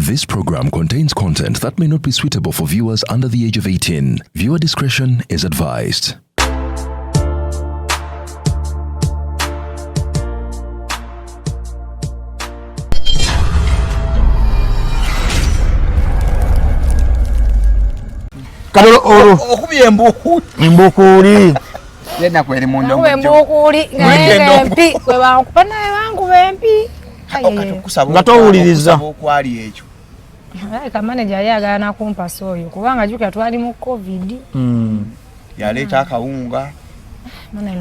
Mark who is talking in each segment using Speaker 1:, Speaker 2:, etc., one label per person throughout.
Speaker 1: This program contains content that may not be suitable for viewers under the age of 18. Viewer discretion is advised.
Speaker 2: Kadolo oro
Speaker 3: okubi
Speaker 2: embukuli
Speaker 3: yena kweli mundo
Speaker 4: mwe embukuli ngempi kwe bankupana bangu bempi
Speaker 2: ngatowuliriza
Speaker 3: okwali ekyo
Speaker 4: ka manager yali agana kumpa soyo kubanga juka twali mu covid
Speaker 3: yaleta akawunga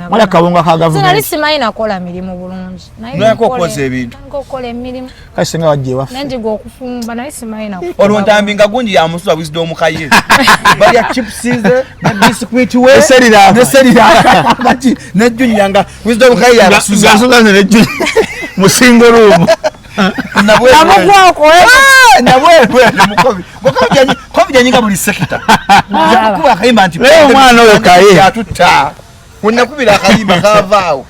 Speaker 2: mala kawunga ka government
Speaker 4: sina lisimayi nakola mirimu bulungi
Speaker 3: naye kokoza ebintu
Speaker 4: ngokola emirimu
Speaker 2: kasenga wajje wafu
Speaker 4: nandi gokufumba naye simayi nakola
Speaker 3: olwontambi nga gunji ya musula wisdom kaye bali ya chipsies na biscuit we
Speaker 2: serira
Speaker 3: bati ne junyanga wisdom kaye ya
Speaker 2: suza ne ju musingo room
Speaker 3: nabwe
Speaker 4: amugwako
Speaker 3: nabwe mukovi covid nyinga buli sekita kuba kayimba nti
Speaker 2: mwana oyo kaye
Speaker 3: yatutta kuna kubira kayimba kavaawo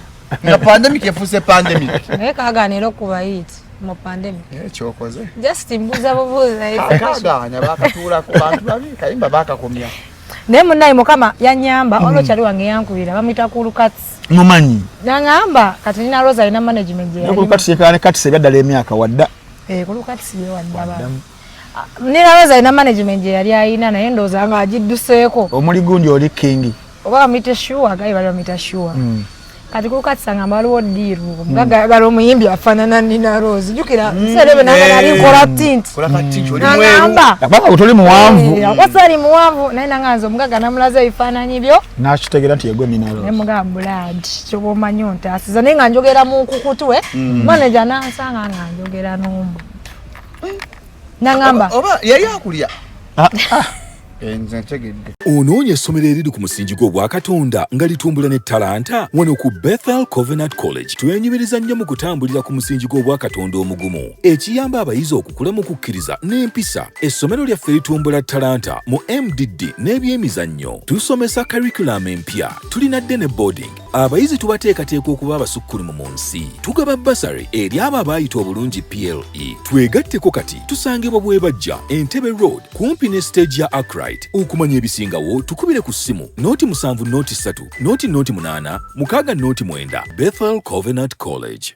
Speaker 3: nga pandemic efuse pandemic
Speaker 4: kaganira okubayita mu pandemic
Speaker 3: ekyokoze
Speaker 4: just mbuza bubuza
Speaker 3: kaganya bakatuula ku bantu babi kayimba bakakomya
Speaker 4: naye munnayi mukama yanyamba olokyali wange yankubira bamwita kulukatsi
Speaker 2: mumanyi
Speaker 4: nangamba kati nina Rosa alina management ye
Speaker 2: kulukatsi yekane kati sebyadala emyaka wadda
Speaker 4: kulukatsi ye wadda nina Rosa alina management ye yali ayina naye ndooza nga agidduseeko
Speaker 2: omuli gundi oli kingi
Speaker 4: oba bamwita shuwa gayi bali bamwita shuwa kati kulukatsi ngamba waliwo ddiiru mugaga ayagala omuyimbi afaanana nina Rose jukira serebe nanga nali nkola tinti nangamba
Speaker 2: abanga utoli muwanvu
Speaker 4: akwasali muwanvu naye nanga nze omugaga namulaza ebifaananyi byo
Speaker 2: nakitegera nti yegwe nina Rose
Speaker 4: naye mugamba blood kyoba omanyi ontaasiza naye nga njogera mu nkukutwe manager nansanga nga njogera n'omu nangamba
Speaker 3: oba yali akulya
Speaker 1: Onoonya essomero eriri ku musingi gw'Obwakatonda nga litumbula ne talanta wano ku Bethel Covenant College twenyumiriza nnyo mu kutambulira ku musingi gw'Obwakatonda omugumu ekiyamba abayizi okukula mu kukkiriza n'empisa. Essomero lyaffe litumbula talanta mu MDD n'ebyemizannyo. Tusomesa curriculum empya, tulinadde ne boarding. Abayizi tubateekateeka okuba abasukkulumu mu nsi. Tugaba basari eri abo abaayita obulungi PLE. Twegatteko kati tusangibwa Bwebajja, Entebbe Road, kumpi ne stage ya Accra. Okumanya ebisingawo tukubire ku ssimu noti 7 noti 3 noti 8 6 noti 9 Bethel Covenant College.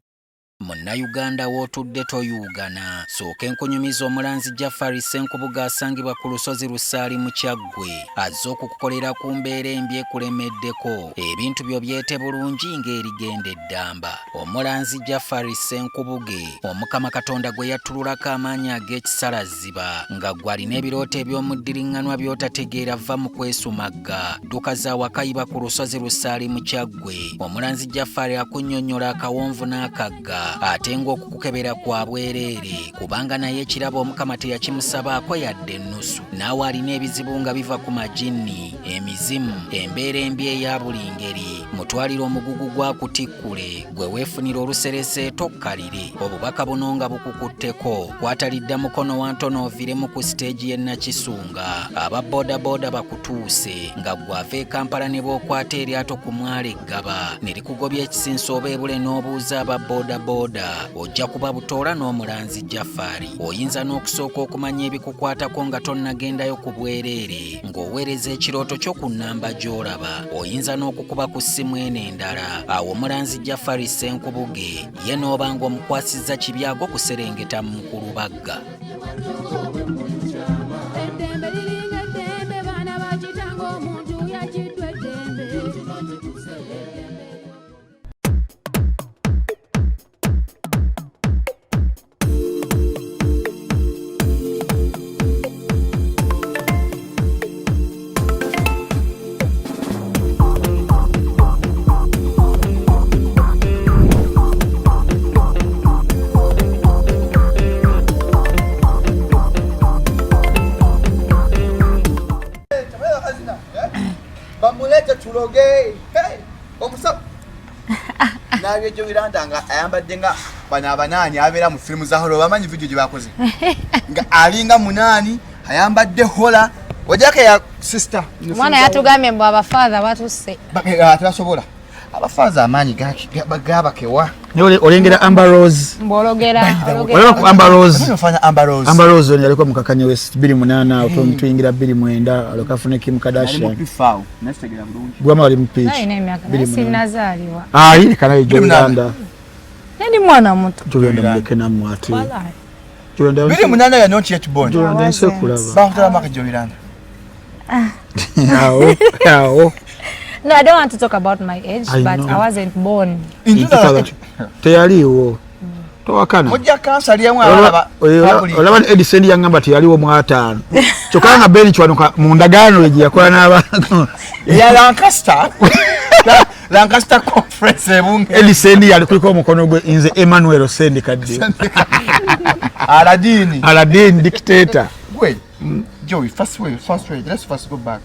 Speaker 5: Munnayuganda w'otudde toyugana sooka enkunyumiza omulanzi Jafari Senkubuga asangibwa ku lusozi Lusaali mu Kyaggwe azze okukukolera ku mbeera embi ekulemeddeko ebintu byo byete bulungi ng'erigenda eddamba. Omulanzi Jafari Senkubuge Omukama Katonda gwe yattululako amaanyi ag'ekisalaziba nga gwe alina ebirooto eby'omuddiringanwa by'otategeera va mu kwesumagga dduka za wakayiba ku lusozi Lusaali mu Kyaggwe. Omulanzi Jafari akunnyonnyola akawonvu n'akagga ate ng'okukukebera kwa bwereere kubanga naye ekirabo Omukama teyakimusabaako yadde ennusu. Naawe alina ebizibu nga biva ku majinni, emizimu, embeera embi eya buli ngeri. Mutwalire omugugu gwa kutikkule gwe weefunira oluserese tokkalire. Obubaka buno nga bukukutteko kwatalidda mukono wa ntono oviremu ku siteegi y'e Nakisunga. Aba bodaboda bakutuuse nga gwava e Kampala ne bookwata eryato ku mwalo Eggaba ne likugobya ekisinsa oba ebule n'obuuza aba bodaboda ojja kuba butoola n'omulanzi Jafari. Oyinza n'okusooka okumanya ebikukwatako nga tonnagendayo ku bwereere ng'oweereza ekirooto kyo ku nnamba gy'olaba. Oyinza n'okukuba ku ssimu eno endala. Awo omulanzi Jafari Senkubuge ye n'obanga omukwasizza kibyago kuserengeta mu Nkulubagga.
Speaker 3: Nabyo biranda nga ayambadde nga bana abanani abeera mu filimu za horror bamanyi video gye bakoze nga alinga munani ayambadde hola wajaka ya sister
Speaker 4: mwana yatugambye mbu abafather batusse
Speaker 3: atasobola abafaza amaanyi gabakewa
Speaker 2: olengera Amber Rose
Speaker 4: mbologera
Speaker 2: olaba ku Amber Rose
Speaker 3: nofanya Amber Rose
Speaker 2: Amber Rose ono yalikuwa mukakanye West 28 tuyingira 29 alokafune Kim Kardashian gwama wali mpichi
Speaker 4: sinazaliwa
Speaker 2: ili kana Uganda
Speaker 4: ndi mwana muto
Speaker 2: Uganda mleke na mwati
Speaker 3: Uganda 28 ya not yet born
Speaker 2: Uganda nse kulaba
Speaker 3: bafutala maka Uganda
Speaker 2: Yao.
Speaker 4: No, I don't want to talk about my age, but I wasn't born.
Speaker 2: Teyaliwo. Towakana.
Speaker 3: Mujja kansa liyamu abalaba.
Speaker 2: Olaba Edison yangamba teyaliwo mu 5. Kyokanga Beni chwanuka mu ndagaano eji yakola n'abantu.
Speaker 3: Ya Lancaster conference ebunge.
Speaker 2: Edison yali kuliko omukono gwe nze Emmanuel Sendi kadde. Aladdin dictator.
Speaker 3: Wait. Joey, first way, let's first go back.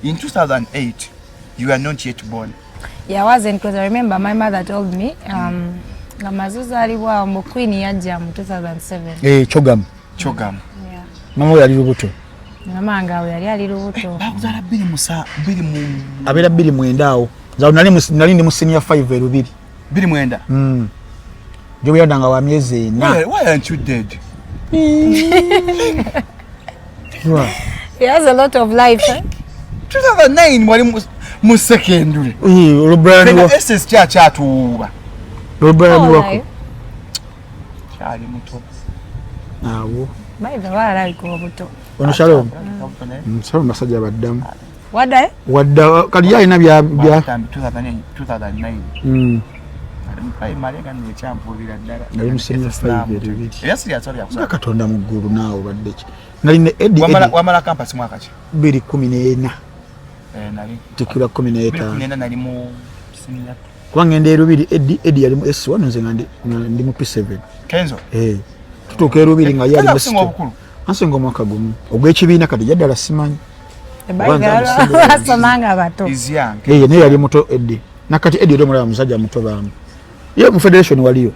Speaker 3: In 2008, you were not yet born.
Speaker 4: Yeah, I wasn't, because I remember my mother told me, Ngamazuza aliwa Queen yajja mu 2007.
Speaker 2: Chogam.
Speaker 4: Yeah.
Speaker 2: Mama yali lubuto.
Speaker 4: Mama ngawe yali lubuto.
Speaker 3: Bakuzala 2 mu
Speaker 2: abera 2 mwendaawo. Za nali ndi mu senior 5 erubiri.
Speaker 3: 2 mwenda.
Speaker 2: Jobe yadanga wa myezi 4.
Speaker 3: Why aren't you dead?
Speaker 4: He has a lot of life.
Speaker 3: 2009 mwali mu secondary.
Speaker 2: Rubrani wa
Speaker 3: SS cha tuuba.
Speaker 2: Rubrani wako.
Speaker 3: Chali muto.
Speaker 2: Awo.
Speaker 4: By the way, I like obuto.
Speaker 2: Ono shalom. Shalom basajja baddamu.
Speaker 4: Wadda?
Speaker 2: Wadda kali yalina bya
Speaker 3: 2009. Malenga ni champuulira ddala.
Speaker 2: Nali musinga 5 erubiri.
Speaker 3: Yes, ya sorry akusaba.
Speaker 2: Katonda mu ggulu naawo badde ki. Nali ne
Speaker 3: wamala campus mwaka ki?
Speaker 2: 2014.
Speaker 3: Nali.
Speaker 2: Tikira 15.
Speaker 3: 2014 nali mu senior.
Speaker 2: Kwa ngende erubiri Eddie yali mu S1 nze ndi mu P7.
Speaker 3: Kenzo.
Speaker 2: Tutuuka erubiri nga yali mu
Speaker 3: singa obukulu.
Speaker 2: Ansenga omwaka gumu. Ogw'ekibiina kati yaddala simanyi.
Speaker 4: Basomanga bato.
Speaker 3: Is young.
Speaker 2: Naye yali muto Eddie. Nakati Eddie omulaba musajja muto baamu. Ye mu federation waliyo.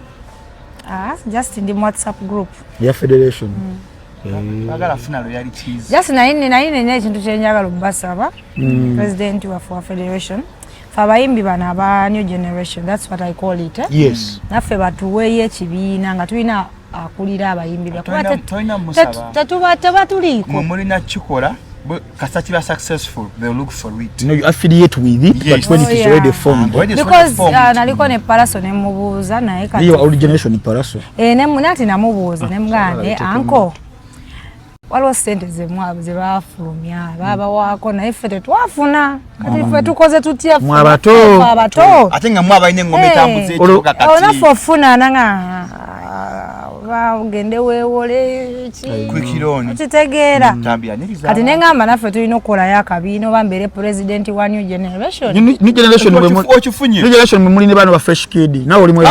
Speaker 4: Just in the WhatsApp group.
Speaker 2: Ya federation.
Speaker 3: Agala funa lo yali cheese.
Speaker 4: Just naine ekintu kyenjagala obbasaba. President wa federation. Fabayimbi bana aba new generation, that's what I call it.
Speaker 2: Yes.
Speaker 4: Naffe batuweeyo ekibiina nga tulina akulira abayimbi bakuba
Speaker 3: toina musaba.
Speaker 4: teba tuliiko.
Speaker 3: Mulina kikola kasati ba successful, they look for it.
Speaker 2: No, you affiliate with it,
Speaker 3: yes.
Speaker 2: But when it is already formed.
Speaker 4: Because naliko ne Palaso ne mubuuza naye kati.
Speaker 2: Iyo old generation Palaso.
Speaker 4: Ne munati namubuuza ne mugane anko. Waliwo ssente ze bafulumya baba wako naye ffe tetwafuna kati ffe tukoze tutya
Speaker 2: abato
Speaker 3: ate nga mwabalina engombe etambuza ekibuga kati
Speaker 4: onaffe ofuna nanga bagende weewole kitegeera kati nengamba naffe tulina okukolayo akabiina oba mbeere president wa new generation
Speaker 2: mulina baana ba fresh kid nawe olimu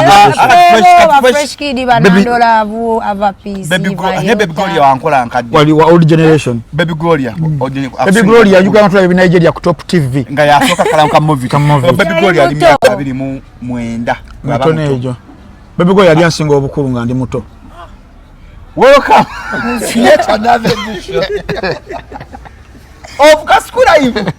Speaker 4: fresh kid banandola ava peace
Speaker 3: Baby Gloria wankola nkadde
Speaker 2: wa old generation.
Speaker 3: Baby Gloria
Speaker 2: Uganda tula bi Nigeria ku Top TV
Speaker 3: nga yasoka kala movie. Baby Gloria ali myaka 29
Speaker 2: mutonejo. Baby Gloria ali ansinga obukulu nga ndi muto.
Speaker 3: Welcome. Yet another edition of Kaskura Live.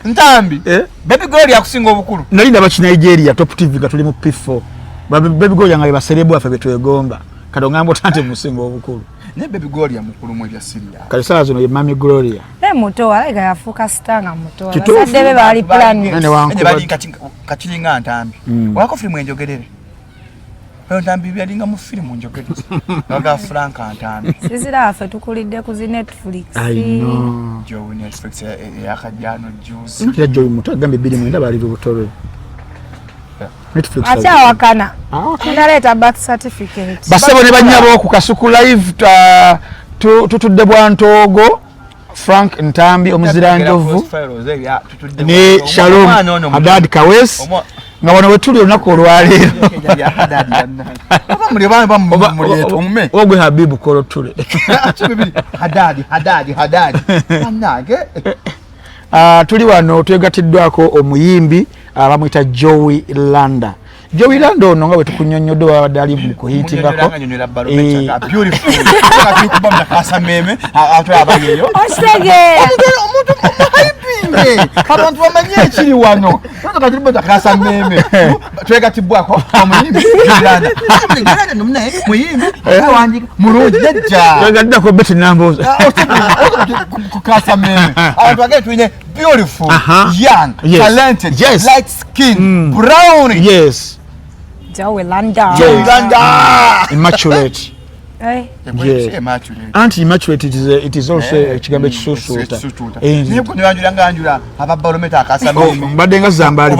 Speaker 3: Ntambi. Baby Gloria akusinga obukulu.
Speaker 2: Nali ndaba ki Nigeria Top TV nga tuli mu P4. Baby Gloria nga baserebu afa betwegomba. Kadongambo tante musinga obukulu.
Speaker 3: Ne Baby Gloria mukulu mwe bya Syria.
Speaker 2: Kale saa zino ye Mami Gloria.
Speaker 4: Muto alega yafuka stanga muto. Basadde be bali plan.
Speaker 2: Nene wanko.
Speaker 3: Bali katilinga ntambi. Wako film enjogerere. Ntambi byalinga mu film enjogerere. Baga Frank Antambi.
Speaker 4: Sizira afa tukulidde ku Netflix.
Speaker 2: I know.
Speaker 3: Joe Netflix yakajano juice.
Speaker 2: Nti Joe muto agambe bili mwenda bali butoro. Netflix.
Speaker 4: Acha wakana. Naleta birth certificate.
Speaker 2: Basebo ne banyabo ku Kasuku Live tutudde bwantogo Frank Ntambi omuzira njovu ne Shalom Adad Kawes nga wano wetuli olunaku olwaleero ogwe Habibu Kolotule tuli wano twegatiddwako omuyimbi bamwita Joey Landa Joey Lando ono nga bwe tukunnyonnyodde wabadde ali mu kuhiitingako
Speaker 3: beautiful ngati kuba mtakasa meme atu abageyo
Speaker 4: Osege
Speaker 3: omuntu hyping abantu bamanye ekiri wano kati mtakasa meme tweka tibwako omuyimbi Uganda nomnaye muyimbi wanjika mulungi nejja
Speaker 2: twagaddako beti namboza
Speaker 3: kukasa meme abantu bagenda tuine beautiful young talented light skin brown
Speaker 4: Joey Lando
Speaker 2: immaculate anti-immaculate it is also ekigambo ekisuusuuta mbadde nga zambaali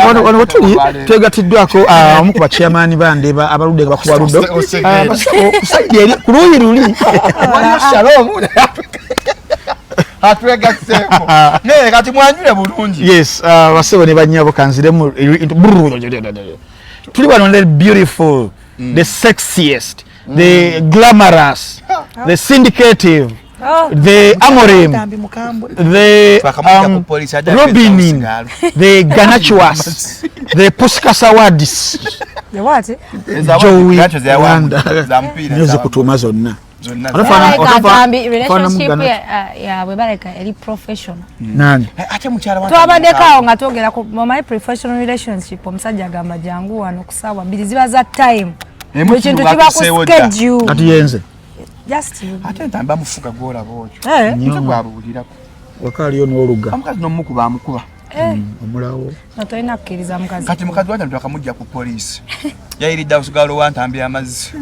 Speaker 2: wano wetuli twegatiddwako omu ku bachairmaani bande abaludde nga bakuba luddo kusajja eri ku luuyi luli
Speaker 3: atwegasseko naye kati mwanjule bulungi
Speaker 2: basebo ne bannyabo kanziremu tuli wano the beautiful the sexiest the glamorous the syndicative the amorim the robinin the ganachuas the puskasawadis Joey Lando kutuuma zonna
Speaker 4: relationship yabwe baleka eri professional
Speaker 2: nani
Speaker 3: ate mukyala wange
Speaker 4: twabadeko nga twogera ku my professional relationship omusajja agamba jangu wano kusaawa mbiri ziba za time ekintu kiba ku schedule
Speaker 2: ati yenze
Speaker 4: just you
Speaker 3: ate ntamba mufuga gwola bwokyo nyo gwabulirako
Speaker 2: wakaliyo n'oluga
Speaker 3: omukazi n'omukuba amukuba
Speaker 2: omulawo
Speaker 4: natolina kukkiriza mukazi
Speaker 3: kati mukazi wange twakamujja ku poliisi yayiridde awusigalo wantambya amazzi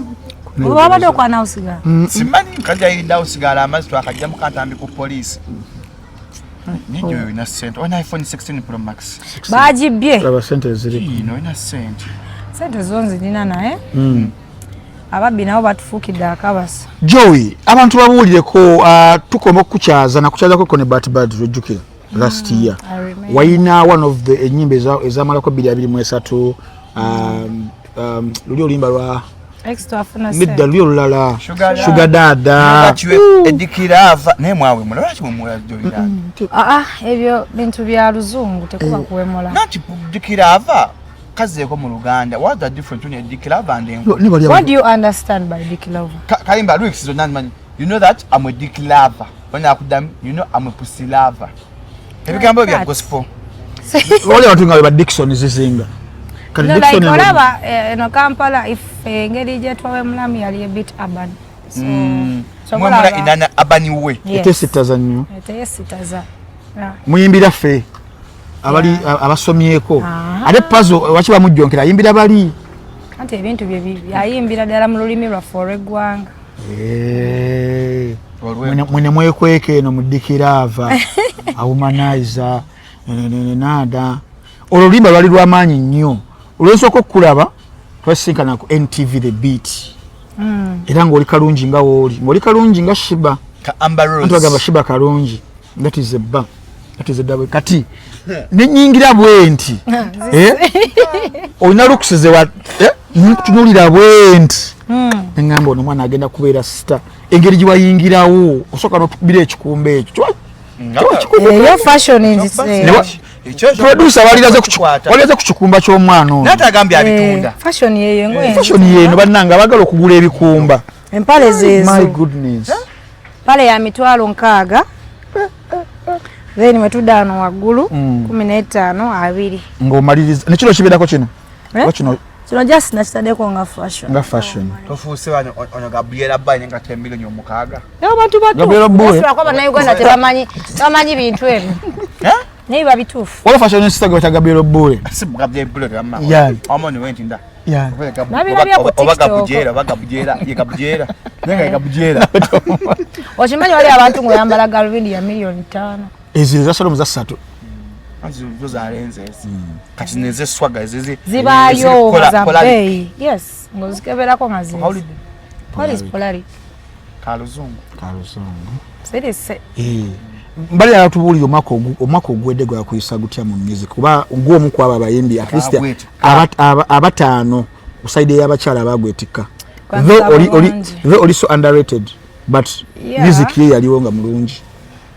Speaker 4: wabadde okwana awusigala
Speaker 3: simanyi mukazi yayiridde awusigala amazzi twakajja mukantambi ku poliisi nijo ina sente ona iPhone 16 Pro Max
Speaker 4: bajibye
Speaker 2: laba sente ziri
Speaker 3: ino ina sente
Speaker 4: zonzi nina naye ababbi nabo batufuukidde akabasa
Speaker 2: Joey abantu babuulireko tukoma okukukyaza nakukyazako ko ne Batbad lwejjukira last year wayina one of the enyimba ezamalako 2023 luli oluyimba lwa midda luli olulala Sugar Dada
Speaker 3: edikirava naye mwawe mulwaki mumula Joey
Speaker 4: ebyo bintu bya luzungu tekuba kuwemola
Speaker 3: nati dikirava kazeeko mu Luganda what the difference between dikirava and enko
Speaker 4: what do you understand by dikirava
Speaker 3: kalimba lyrics zo nani you know that I'm a dikirava when akudam you know I'm a pussy lover ebigambo bya gospel
Speaker 2: wale watu nga ba Dickson zizinga
Speaker 4: kali Dickson olaba eno Kampala ife ngeri je twawe mulamu yali a bit urban so
Speaker 3: mwemula inana abani we
Speaker 2: etesitaza nnyo
Speaker 4: etesitaza
Speaker 2: muyimbira fe abali abasomyeko ate puzzle wachiba mujjonkera yimbira bali
Speaker 4: ante ebintu bye yayimbira dala mu lulimi lwa foregwanga
Speaker 2: mwene mwekweke eno mudikirava awumanizer nada olulimba lwali lw'amaanyi nnyo olwensooka okukulaba twasinkana ku NTV The Beat era ng'oli kalungi nga wooli ng'oli kalungi nga Shiba ntwagamba Shiba kalungi that is a ba that is a double kati nenyingira bwenti olina lukusize wa tunulira bwenti engamba ono mwana agenda kubeera sita engeri gye wayingirawo osooka n'otukubira ekikumba ekyo
Speaker 4: yo fashion
Speaker 2: producer waliaze ku kikumba ky'omwana ono
Speaker 3: natagambye abitunda
Speaker 4: fashion yeyo ngoye
Speaker 2: fashion yeno bannanga bagala okugula ebikumba
Speaker 4: empale zezo
Speaker 2: my goodness
Speaker 4: pale ya mitwalo 6 then metudano waggulu 15 2
Speaker 2: ng'omaliriza nekino kibeerako kino kino
Speaker 4: just nakitadeko nga fashion
Speaker 3: tofuuse wano ono Gabriela Bane nga 10 million omukaaga
Speaker 4: abantu kwa bannayuganda tebamanyi bintu ebyo naye biba bituufu
Speaker 2: wala fashion sitaga weta Gabriela Bule
Speaker 3: si Gabriela Bule kama omoni wenti nda
Speaker 4: okimanyi wali abantu ng'oyambala galubindi ya milioni 5
Speaker 2: eziro zasalomu za 3
Speaker 3: zo zalenze kati neze swaga ezizi
Speaker 4: zibayo za bei yes ngozikeberako ngazi Polaris
Speaker 3: kaluzungu
Speaker 2: serese mbali atubuli omwaka ogwedde gwa kuyisa gutya mu music kuba ngwo mu kwaba abayimbi at least abatano usaide y'abakyala abagwetika though oli so underrated but music ye yaliwo nga mulungi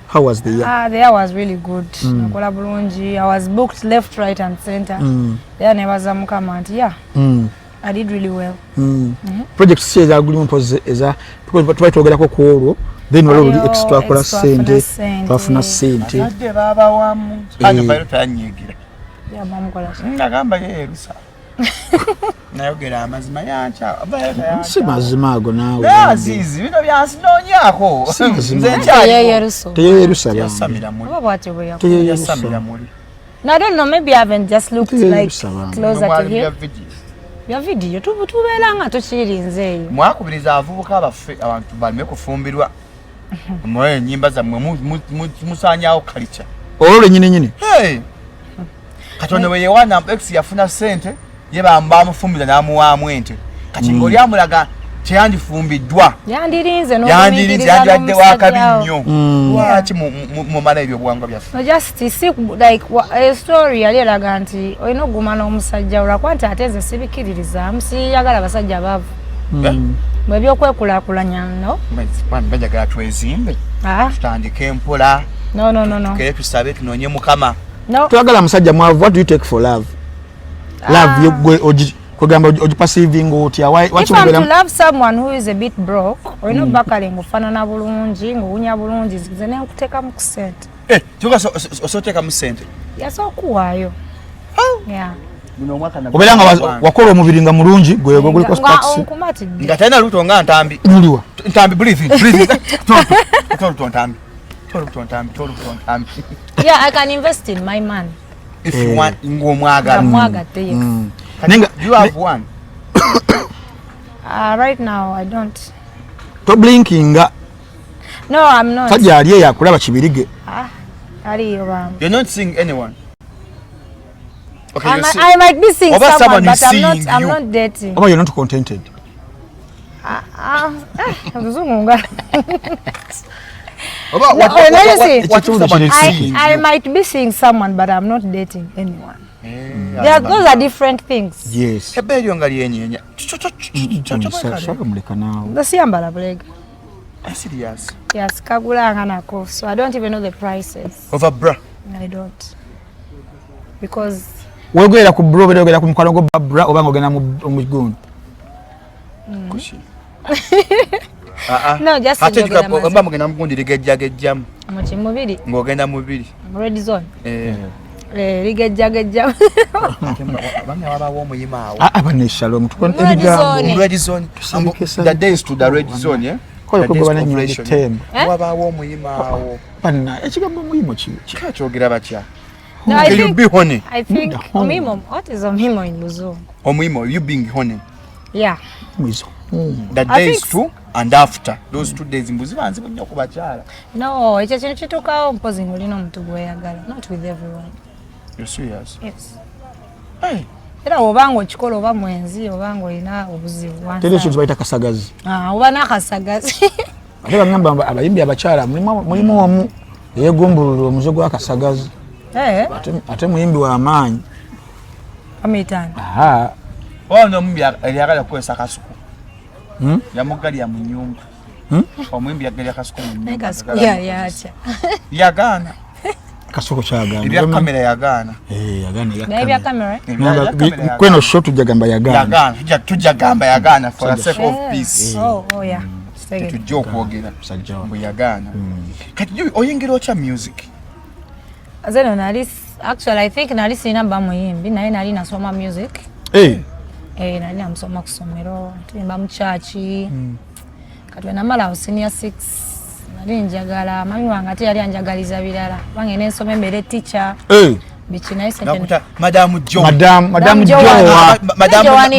Speaker 2: How was the year?
Speaker 4: The year was really good. Nakola bulungi. I was booked left, right and center. Then I was yeah. I did really well.
Speaker 2: Project says I good pose eza try to get ko olwo then wali extra kola sente bafuna sente
Speaker 3: ade baba wamu hano bayiro tanyigira
Speaker 4: ya bamukola
Speaker 3: ngagamba yerusa nayogera amazima yancha
Speaker 2: si mazima ago nawe
Speaker 3: azizi bino byansinonyako nze
Speaker 4: yeruso
Speaker 3: yasamira muri
Speaker 4: bwate bwe
Speaker 3: yasamira muri
Speaker 4: No, I don't know, maybe I haven't just looked like closer to him. Ya video tubelanga tuchirinze
Speaker 3: mwakubiriza avubuka abafe abantu balime kufumbirwa mwe nyimba za mwe musanyawo culture
Speaker 2: olole nyine
Speaker 3: hey katone we yewana ex yafuna sente yebamba amufumbira namuwa mwente kati ngoli amulaga kyandifumbiddwa
Speaker 4: yandirinze no
Speaker 3: yandiyadde wakabinyo wachi mu mala ebyo bwanga byafu
Speaker 4: no just see like a story yaliraga nti oyino gumana omusajja ulakwanta ateze sibikiririza musiyagala basajja bavu mwe byokwekulakulanya no
Speaker 3: mbajagala twezimbe tutandike empola
Speaker 4: no
Speaker 3: kere tusabe tunonye mukama
Speaker 4: no
Speaker 2: twagala musajja mwavu. What do you take for love? Love yogwe kugamba ojipassiving otya why
Speaker 4: if I'm to love someone who is a bit broke oyino bakale ngufanana bulungi nguunya bulungi zene nkuteka mu kusente
Speaker 3: tuka osoteka mu sente
Speaker 4: yasokuwayo yeah
Speaker 2: obelanga wakola omubiri nga mulungi gwe guli ko taxi
Speaker 3: ngatana luto nga ntambi
Speaker 2: muliwa
Speaker 3: ntambi breathing tolu ntambi
Speaker 4: yeah I can invest in my man
Speaker 3: if you want ngomwaga
Speaker 2: Nenga,
Speaker 3: you have one
Speaker 4: right now I don't
Speaker 2: to blinking
Speaker 4: no I'm not
Speaker 2: sajja aliye yakulaba kibirige
Speaker 4: aliyo bam
Speaker 3: you're not seeing anyone okay
Speaker 4: I might be seeing someone but I'm not dating
Speaker 2: or you're not contented
Speaker 4: mzungunga I might be seeing someone but I'm not dating anyone. Those are different things.
Speaker 2: Yes.
Speaker 3: Ebelyo ngali yenyenya.
Speaker 2: Muleka nawo.
Speaker 4: Ndasiyambala bulega.
Speaker 3: Serious.
Speaker 4: Yes, kagulanga nako. So I don't even know the prices.
Speaker 3: Of a bra.
Speaker 4: I don't. Because
Speaker 2: wegera ku bro bedogera ku mukwano go bra obanga ogena mu gundi.
Speaker 3: Kushi.
Speaker 4: No, just
Speaker 3: mba mugenda mugundi ligejjagejjamu
Speaker 4: mubiri
Speaker 3: ng'ogenda mubiri
Speaker 4: red zone ligejjagejjamu
Speaker 3: bamwe wabawo omuyima awo
Speaker 2: abaneshalo mutukonde ebigambo
Speaker 3: red zone the days to the red zone
Speaker 2: koyo kuba bananyira tem
Speaker 3: wabawo omuyima awo
Speaker 2: banna ekigambo muyimo
Speaker 3: kyogera batya
Speaker 4: No, I think omimo. What is omimo in Luzungu?
Speaker 3: Omimo, you being honey.
Speaker 4: Yeah.
Speaker 3: The days too and after those 2 days mbuzi banzi bunyo kubachala.
Speaker 4: No, ekyo kintu kitukawo mpozi ngulina omuntu gweyagala, not with everyone.
Speaker 3: You're serious?
Speaker 4: Yes.
Speaker 3: Hey.
Speaker 4: Era obanga okikola oba mwenzi obanga olina obuzibu wansi.
Speaker 2: Tele kintu bayita kasagazi.
Speaker 4: Oba nakasagazi.
Speaker 2: Ate bangamba abayimbi abakyala mulimu omu yegumbulula omuze gwa kasagazi. Ate muyimbi wa amaanyi.
Speaker 4: Amitani.
Speaker 3: Ono mumbi aliyagala kwesa kasuku. Yamugali ya munyumba. Omwimbi yagali akasuku munyumba.
Speaker 4: Kasuku yacha.
Speaker 3: Yagana.
Speaker 2: Kasuku kyagana.
Speaker 3: Ebya kamera yagana.
Speaker 2: Yagana.
Speaker 4: Ebya kamera.
Speaker 2: Kweno shot tujagamba yagana.
Speaker 3: Yagana. Tujagamba yagana for the sake of peace.
Speaker 4: Oh yeah.
Speaker 3: Tujoke ogera tusajja mbu yagana. Kati you oyingira ocha music.
Speaker 4: Azeno nalis actually I think nalis inamba muyimbi naye nali nasoma music. Nali namusoma kusomero tuyimba mu church. Kati namala senior 6 nali njagala mami wange ate yali anjagaliza birala bange nensoma embere teacher. Bichi naye sente.
Speaker 3: Nakuta Madam Jo.
Speaker 2: Madam Jo.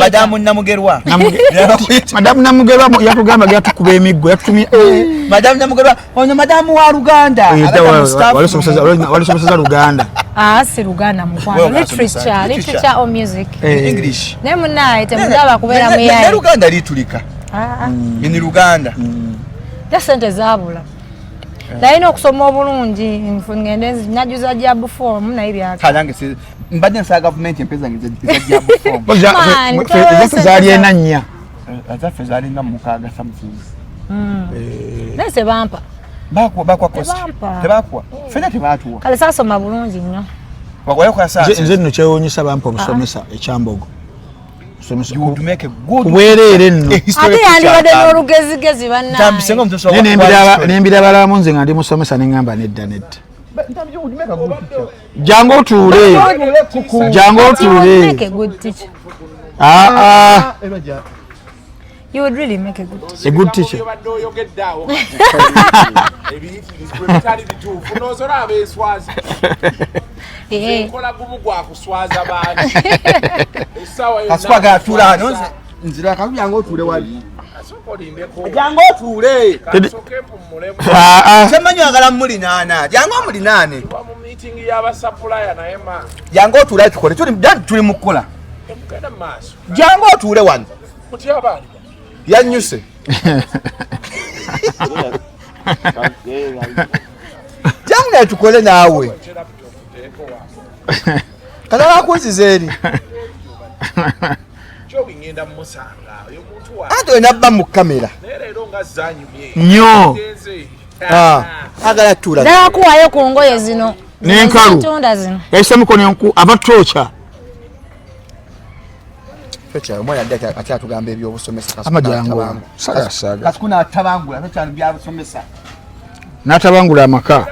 Speaker 3: Madam Namugerwa.
Speaker 2: Madam Namugerwa yakugamba yatukuba emiggo yatutumye.
Speaker 3: Madam Namugerwa ono Madam wa Luganda.
Speaker 2: Walisomesa Luganda.
Speaker 4: Si Luganda mkwano. Literature or music.
Speaker 3: English.
Speaker 4: Ne munaye temugaba kubera muyaye.
Speaker 3: Ne Luganda litulika. Ni Luganda.
Speaker 4: Sente zabula. Daino okusoma obulungi ngende najuza job form na ibya
Speaker 3: kalange si mbadde nsa government empeza ngeze job form
Speaker 2: zali enanya
Speaker 3: azafe zali na mukaga something
Speaker 4: nese bampa
Speaker 3: bakwa kosti tebakwa fena tebatuwa
Speaker 4: kale sasoma bulungi nnyo
Speaker 3: wakola kwa sasa
Speaker 2: nze nno kyewuunyisa bampa obusomesa ekyambogo
Speaker 3: kubwerere nno
Speaker 4: ate yandibadde n'olugezigezi
Speaker 2: nembira balamu nze nga ndi musomesa neŋŋamba nedda jangu otuule
Speaker 4: You would really make a good teacher.
Speaker 2: A good teacher.
Speaker 3: Kaswaga tula no nzira kabu yango tule wali. Jango tule. Semanyo agala muli nana. Jango muli nane.
Speaker 6: Mu meeting y'aba supplier na ema.
Speaker 3: Jango tule tukole. Tuli mukola. Jango tule wano.
Speaker 6: Mutya bali.
Speaker 3: Yanyuse. Jango ya tukole nawe. Kana kunzizeri.
Speaker 6: Chogi ngenda musanga. Yo muntu wa.
Speaker 3: Ado nabba mu kamera.
Speaker 6: Nerero nga zanyumye.
Speaker 2: Nnyo.
Speaker 3: Agala tula.
Speaker 4: Dala kuwayo ku ngoye zino.
Speaker 2: N'enkalu.
Speaker 4: Ntunda zino.
Speaker 2: Yayise mukono enku abatoocha.
Speaker 3: Fecha mwana ndeka akyatugamba ebyobusomesa
Speaker 2: Amajango. Saga.
Speaker 3: Kasikuna atabangula fecha byabusomesa.
Speaker 2: N'atabangula amaka.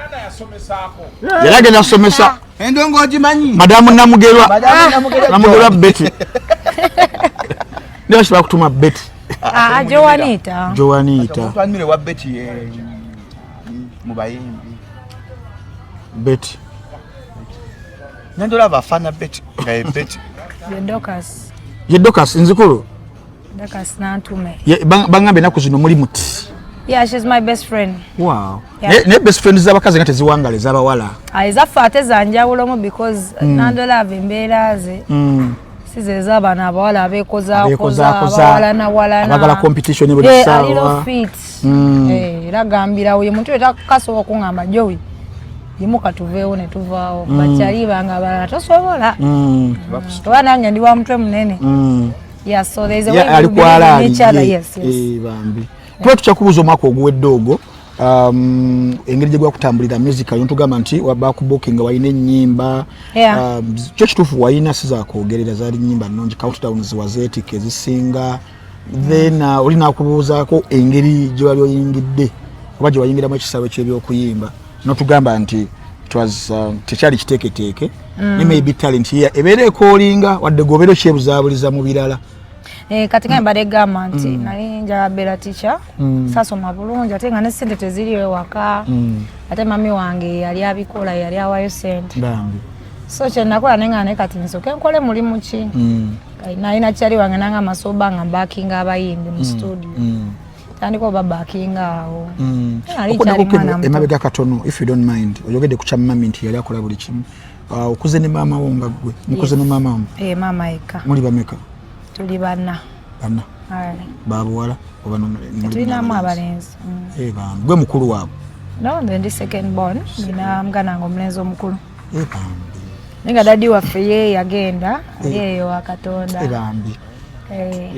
Speaker 2: Yalagenda asomesa.
Speaker 3: Endongo ogimanyi.
Speaker 2: Madamu Namugerwa. Namugerwa Betty. Ndio shiba kutuma Betty.
Speaker 4: Joanita.
Speaker 3: Twanyire wa Betty mubayimbi.
Speaker 2: Betty.
Speaker 3: Ndola bafana Betty. Betty.
Speaker 4: Ye
Speaker 2: Docas nzikuru.
Speaker 4: Docas nantume.
Speaker 2: Bangambe nakuzino muri muti.
Speaker 4: Yeah, she's my best friend.
Speaker 2: Wow.
Speaker 4: Yeah.
Speaker 2: Ne best friends z'abakazi nga teziwangale z'abawala.
Speaker 4: Ezaffe zanjawulomu because nandola embeera ze. Size z'abaana abawala abeekozaakoza abawala
Speaker 2: abagala competition buli ssaawa.
Speaker 4: Era gambira oyo muntu etakasobola okuŋŋamba Joey yimuka tuveewo ne tuvaawo bakyali banga abalala tosobola oba nange ndi wa mutwe munene. Yes, so there's a way to believe in each other. Yes.
Speaker 2: Bambi. Tuba tukyakubuuza omwaka oguwedde ogwo engeri gye gwakutambulira musical yontugamba nti waba kubookinga wayina ennyimba kyo kituufu wayina sizakwogerera zaali nnyimba nnungi countdown ziwazeetika ezisinga then oli nakubuuzaako engeri gye wali oyingidde oba gye wayingiramu ekisaawe ky'ebyokuyimba notugamba nti tekyali kiteeketeeke ne maybe talent ye ebeera ekoolinga wadde gobeera okyebuzaabuliza mu birala.
Speaker 4: Kati nga mbadde gamba nti nali njagala beera teacher sasoma bulungi ate nga ne ssente teziriyo ewaka ate mami wange yali abikola yali awayo ssente so kyenakola naye nga naye kati nsooke nkole mulimu ki nalina kyali wange nanga amasoba nga mbaakinga abayimbi mu studio tandika oba baakinga awo
Speaker 2: emabega katono if you don't mind oyogedde ku kya mami nti yali akola buli kimu okuze ne maama wo nga ggwe mukoze ne maama wo
Speaker 4: maama eka
Speaker 2: muli bameka
Speaker 4: tuli bana
Speaker 2: babuwala oba
Speaker 4: tulinamu abalenzi
Speaker 2: bambi gwe mukulu waabwe
Speaker 4: no nze ndi second born nina mganange omulenzi omukulu nga dadi waffe ye yagenda yeeyo wa Katonda
Speaker 2: bambi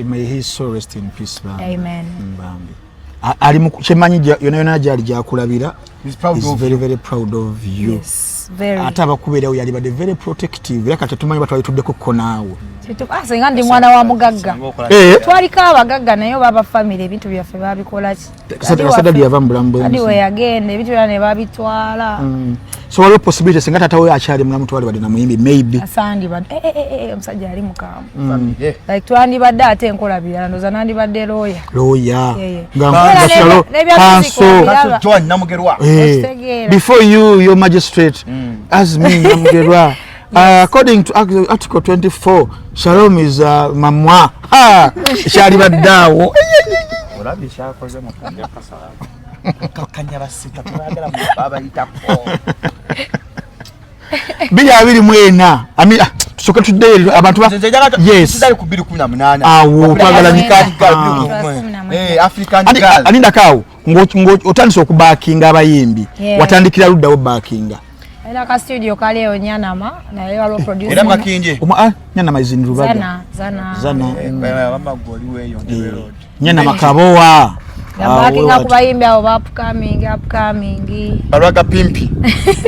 Speaker 2: may he so rest in peace bambi
Speaker 4: amen
Speaker 2: bambi ali mu kyemanyi yona gyali gyakulabira is very very proud of you.
Speaker 4: Yes, very.
Speaker 2: Ate abakubeerawo yali badde very protective era kati tumanyi batwalituddeko konaawo
Speaker 4: senga ndi mwana wa mugagga twaliko abagagga naye baba family ebintu byaffe babikola ki
Speaker 2: kasadadi yava mu bulamu
Speaker 4: bwensi we yagenda ebintu byonna ne babitwala
Speaker 2: so waliwo possibility senga taata we akyali mulamu twalibadde na muyimbi maybe
Speaker 4: asandibadde omusajja ali mukaamu like twandibadde ate enkola birala ndoza nandibadde looya
Speaker 2: before you your magistrate as me Namugerwa. According to Article 24, Shalom is mamwa. Shali baddawo. Bija abiri mwena. Ami tusoka tudde abantu ba. Yes. Awo twagala nikati
Speaker 3: African girl.
Speaker 2: Aninda kawo ngo otandise okubaakinga abayimbi. Watandikira luddawo baakinga.
Speaker 4: Era ka studio kali eyo Nyanama naye waliwo producer
Speaker 3: era makinje
Speaker 2: Nyanama is in Rubaga
Speaker 4: Zana
Speaker 3: mama goli weyo
Speaker 2: Nyanama Kabowa
Speaker 4: Ngabakinga kubayimbi abo upcoming.
Speaker 2: Alwaga pimpi.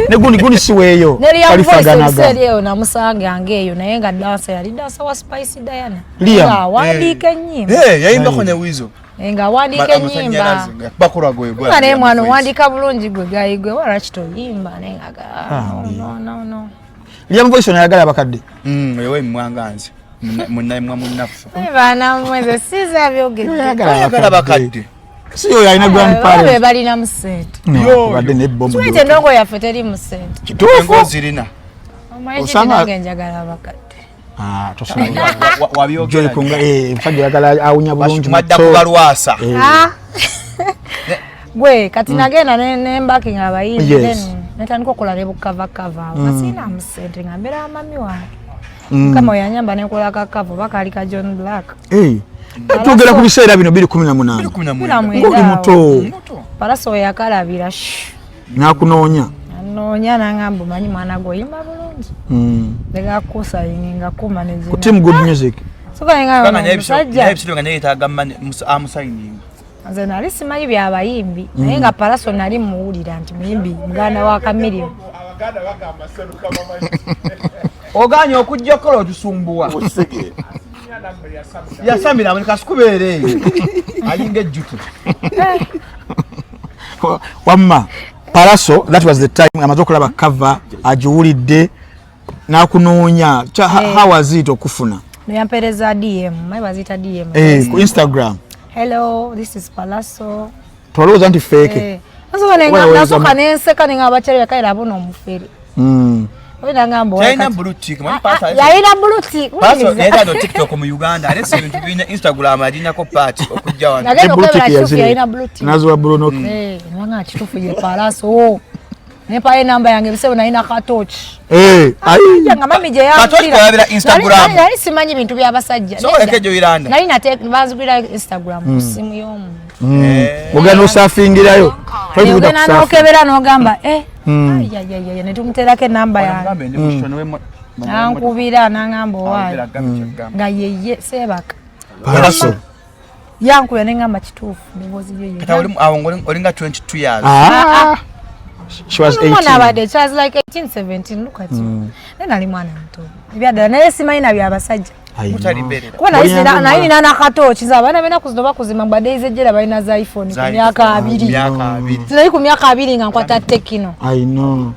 Speaker 2: Ne gundi siweyo.
Speaker 4: Kalifaganaga. Neriyo namusange angeyo naye nga dansa yali dansa wa Spice Diana.
Speaker 2: Nga
Speaker 4: wandika nyimba.
Speaker 3: Yayimba kone wizo.
Speaker 4: Nga wandika nyimba.
Speaker 3: Bakura gwe.
Speaker 4: Ngane mwana wandika bulungi gwe gayigwe wala kito yimba nengaga. No.
Speaker 2: Liam voice onayagala abakadde.
Speaker 3: Yewe mwanganzi. Munnaye mwamunnafu.
Speaker 4: Bana mweze siza byogedde.
Speaker 3: Ayagala abakadde.
Speaker 2: Siyo yalina grandparents.
Speaker 4: Yo bali na musente.
Speaker 2: Yo badde ne bombo.
Speaker 4: Twite ndongo yaffe teri musente.
Speaker 3: Kituufu zirina.
Speaker 4: Osanga njagala abakadde.
Speaker 2: Tosanga.
Speaker 3: Wabyogera.
Speaker 2: Joy kunga mfage yagala awunya bulungi.
Speaker 3: Madda kubalwasa.
Speaker 4: Gwe kati nagenda ne mbaki ngabayimbi then netandika okola ne bukava basina musente ngambera mami wange kama yanyamba nekola kakavo bakali ka John Black
Speaker 2: tugera ku biseera bino 2018 ngoli muto
Speaker 4: Palaso yakalabira
Speaker 2: nakunoonya
Speaker 4: nangamba manyi mwana go yimba bulungi lega kusa yinga kuma nezina
Speaker 2: ku team good music
Speaker 4: soka ngamba
Speaker 3: sajja episode nga nyeta gamba amusigning
Speaker 4: Nze nali simanyi byabayimbi naye nga Palaso nali muwulira nti muyimbi muganda wa Chameleone.
Speaker 6: Abaganda bagamba seruka mama.
Speaker 3: Oganye okujja kola otusumbuwa.
Speaker 6: Osege.
Speaker 3: Ya Samira muri kasukubere. Ayinge jjutu.
Speaker 2: Wamma Palaso that was the time amaze okulaba cover ajiwulidde nakunoonya how was it okufuna?
Speaker 4: Yampereza DM, mai bazita DM.
Speaker 2: Ku Instagram.
Speaker 4: Hello, this is Palaso.
Speaker 2: Toloza nti fake.
Speaker 4: Nasoka nenseka ngabachere bakaira abono omufere. Oina ngambo
Speaker 3: China blue tick, man pasa.
Speaker 4: Yaina blue tick.
Speaker 3: Pasa nenda do TikTok mu Uganda, alese bintu bina Instagram alina ko party okujja wano.
Speaker 4: Nagenda okubera chufi yaina blue tick.
Speaker 2: Nazo Bruno.
Speaker 4: Nwanga chitufu ye Palaso. Nepa ye namba yange bisebo naina ka touch. Yanga mami je
Speaker 3: ya. Touch kwa Instagram.
Speaker 4: Nali simanyi bintu bya basajja.
Speaker 3: So ekejo Iranda.
Speaker 4: Nali na take bazubira Instagram simu yomu.
Speaker 2: Ogano safingirayo.
Speaker 4: Ogana no kebera no gamba ya netumterake namba ya. Nankubira nangamba wayo. Nga yeye sebaka.
Speaker 2: Palaso.
Speaker 4: Yanku yanengamba kitufu ndibozi yeye.
Speaker 3: Kata olinga 22 years.
Speaker 2: She was 18.
Speaker 4: She was like 18, 17. Look at you. Then ali mwana mto. Byada naye simaina bya basajja.
Speaker 3: Mutaliberera.
Speaker 4: Kuna isi na nakatochi zabana bena kuzidoba kuzima bade zejera balina za iPhone ku myaka 2. Zinayi ku myaka 2 nga nkwata Tekino.
Speaker 2: I know.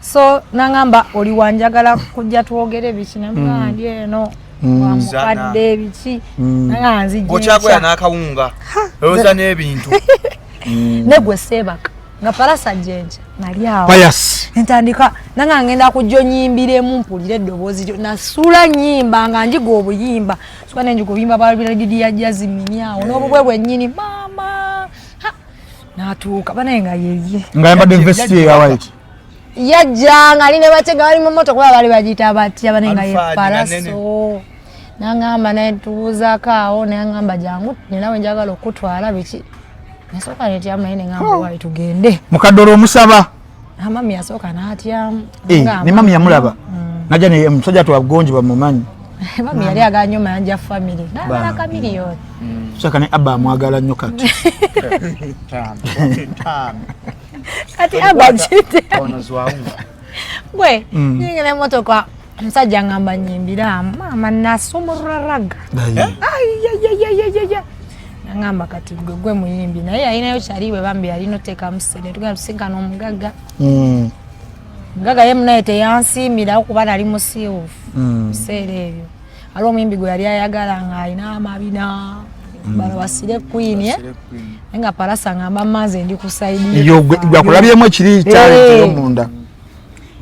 Speaker 4: So nangamba oli wanjagala kujja tuogere bikina mwandi eno. Wamukadde biki. Nanganzi je.
Speaker 3: Gochako ya nakawunga. Loza n'ebintu.
Speaker 4: Negwe sebaka nga Palaso jenje nali awo
Speaker 2: Pius
Speaker 4: ntandika nanga ngenda kujjo nyimbire mu mpulire eddobozi na sula nyimba nga njigo obuyimba sokane njigo bimba balira didi ya jazz minyawo n'obubwebwe nnyini mama natuuka banenga yeye
Speaker 2: ngamba the vesti ya white
Speaker 4: yajja ali ne batega bali mu moto kuba bali bagita batya banenga ye Palaso nangamba netuuza kaawo nangamba jangu ninawe njagala okutwala biki Nasoka neti amene ngambo wali tugende.
Speaker 2: Mukadoro omusaba.
Speaker 4: Mami yasoka natya.
Speaker 2: Ni mami yamulaba. Naja ne msoja tu wagonji bamumanyi.
Speaker 4: Mami yali aganyuma yanja family. Nabala kamilioni.
Speaker 2: Saka ne aba mwagala nnyo kati.
Speaker 4: Kati aba chite.
Speaker 3: Ono zwaunga.
Speaker 4: Gwe, nyingine motoka msajja ngamba nyimbira mama nasumuraraga. Ay. Ngamba kati gwe muyimbi naye ayinayo kyaliwe bambi alinoteka musene tugenda tusinkana omugaga mugaga ye munaye teyansiimira okuba nali musiiwufu biseera ebyo ali omuyimbi gwe yali ayagala nga alina amabina balawasire Queen nga Palaso ngamba maze ndi kusaidi
Speaker 2: yo gwakulabyemu ekiri kyali omunda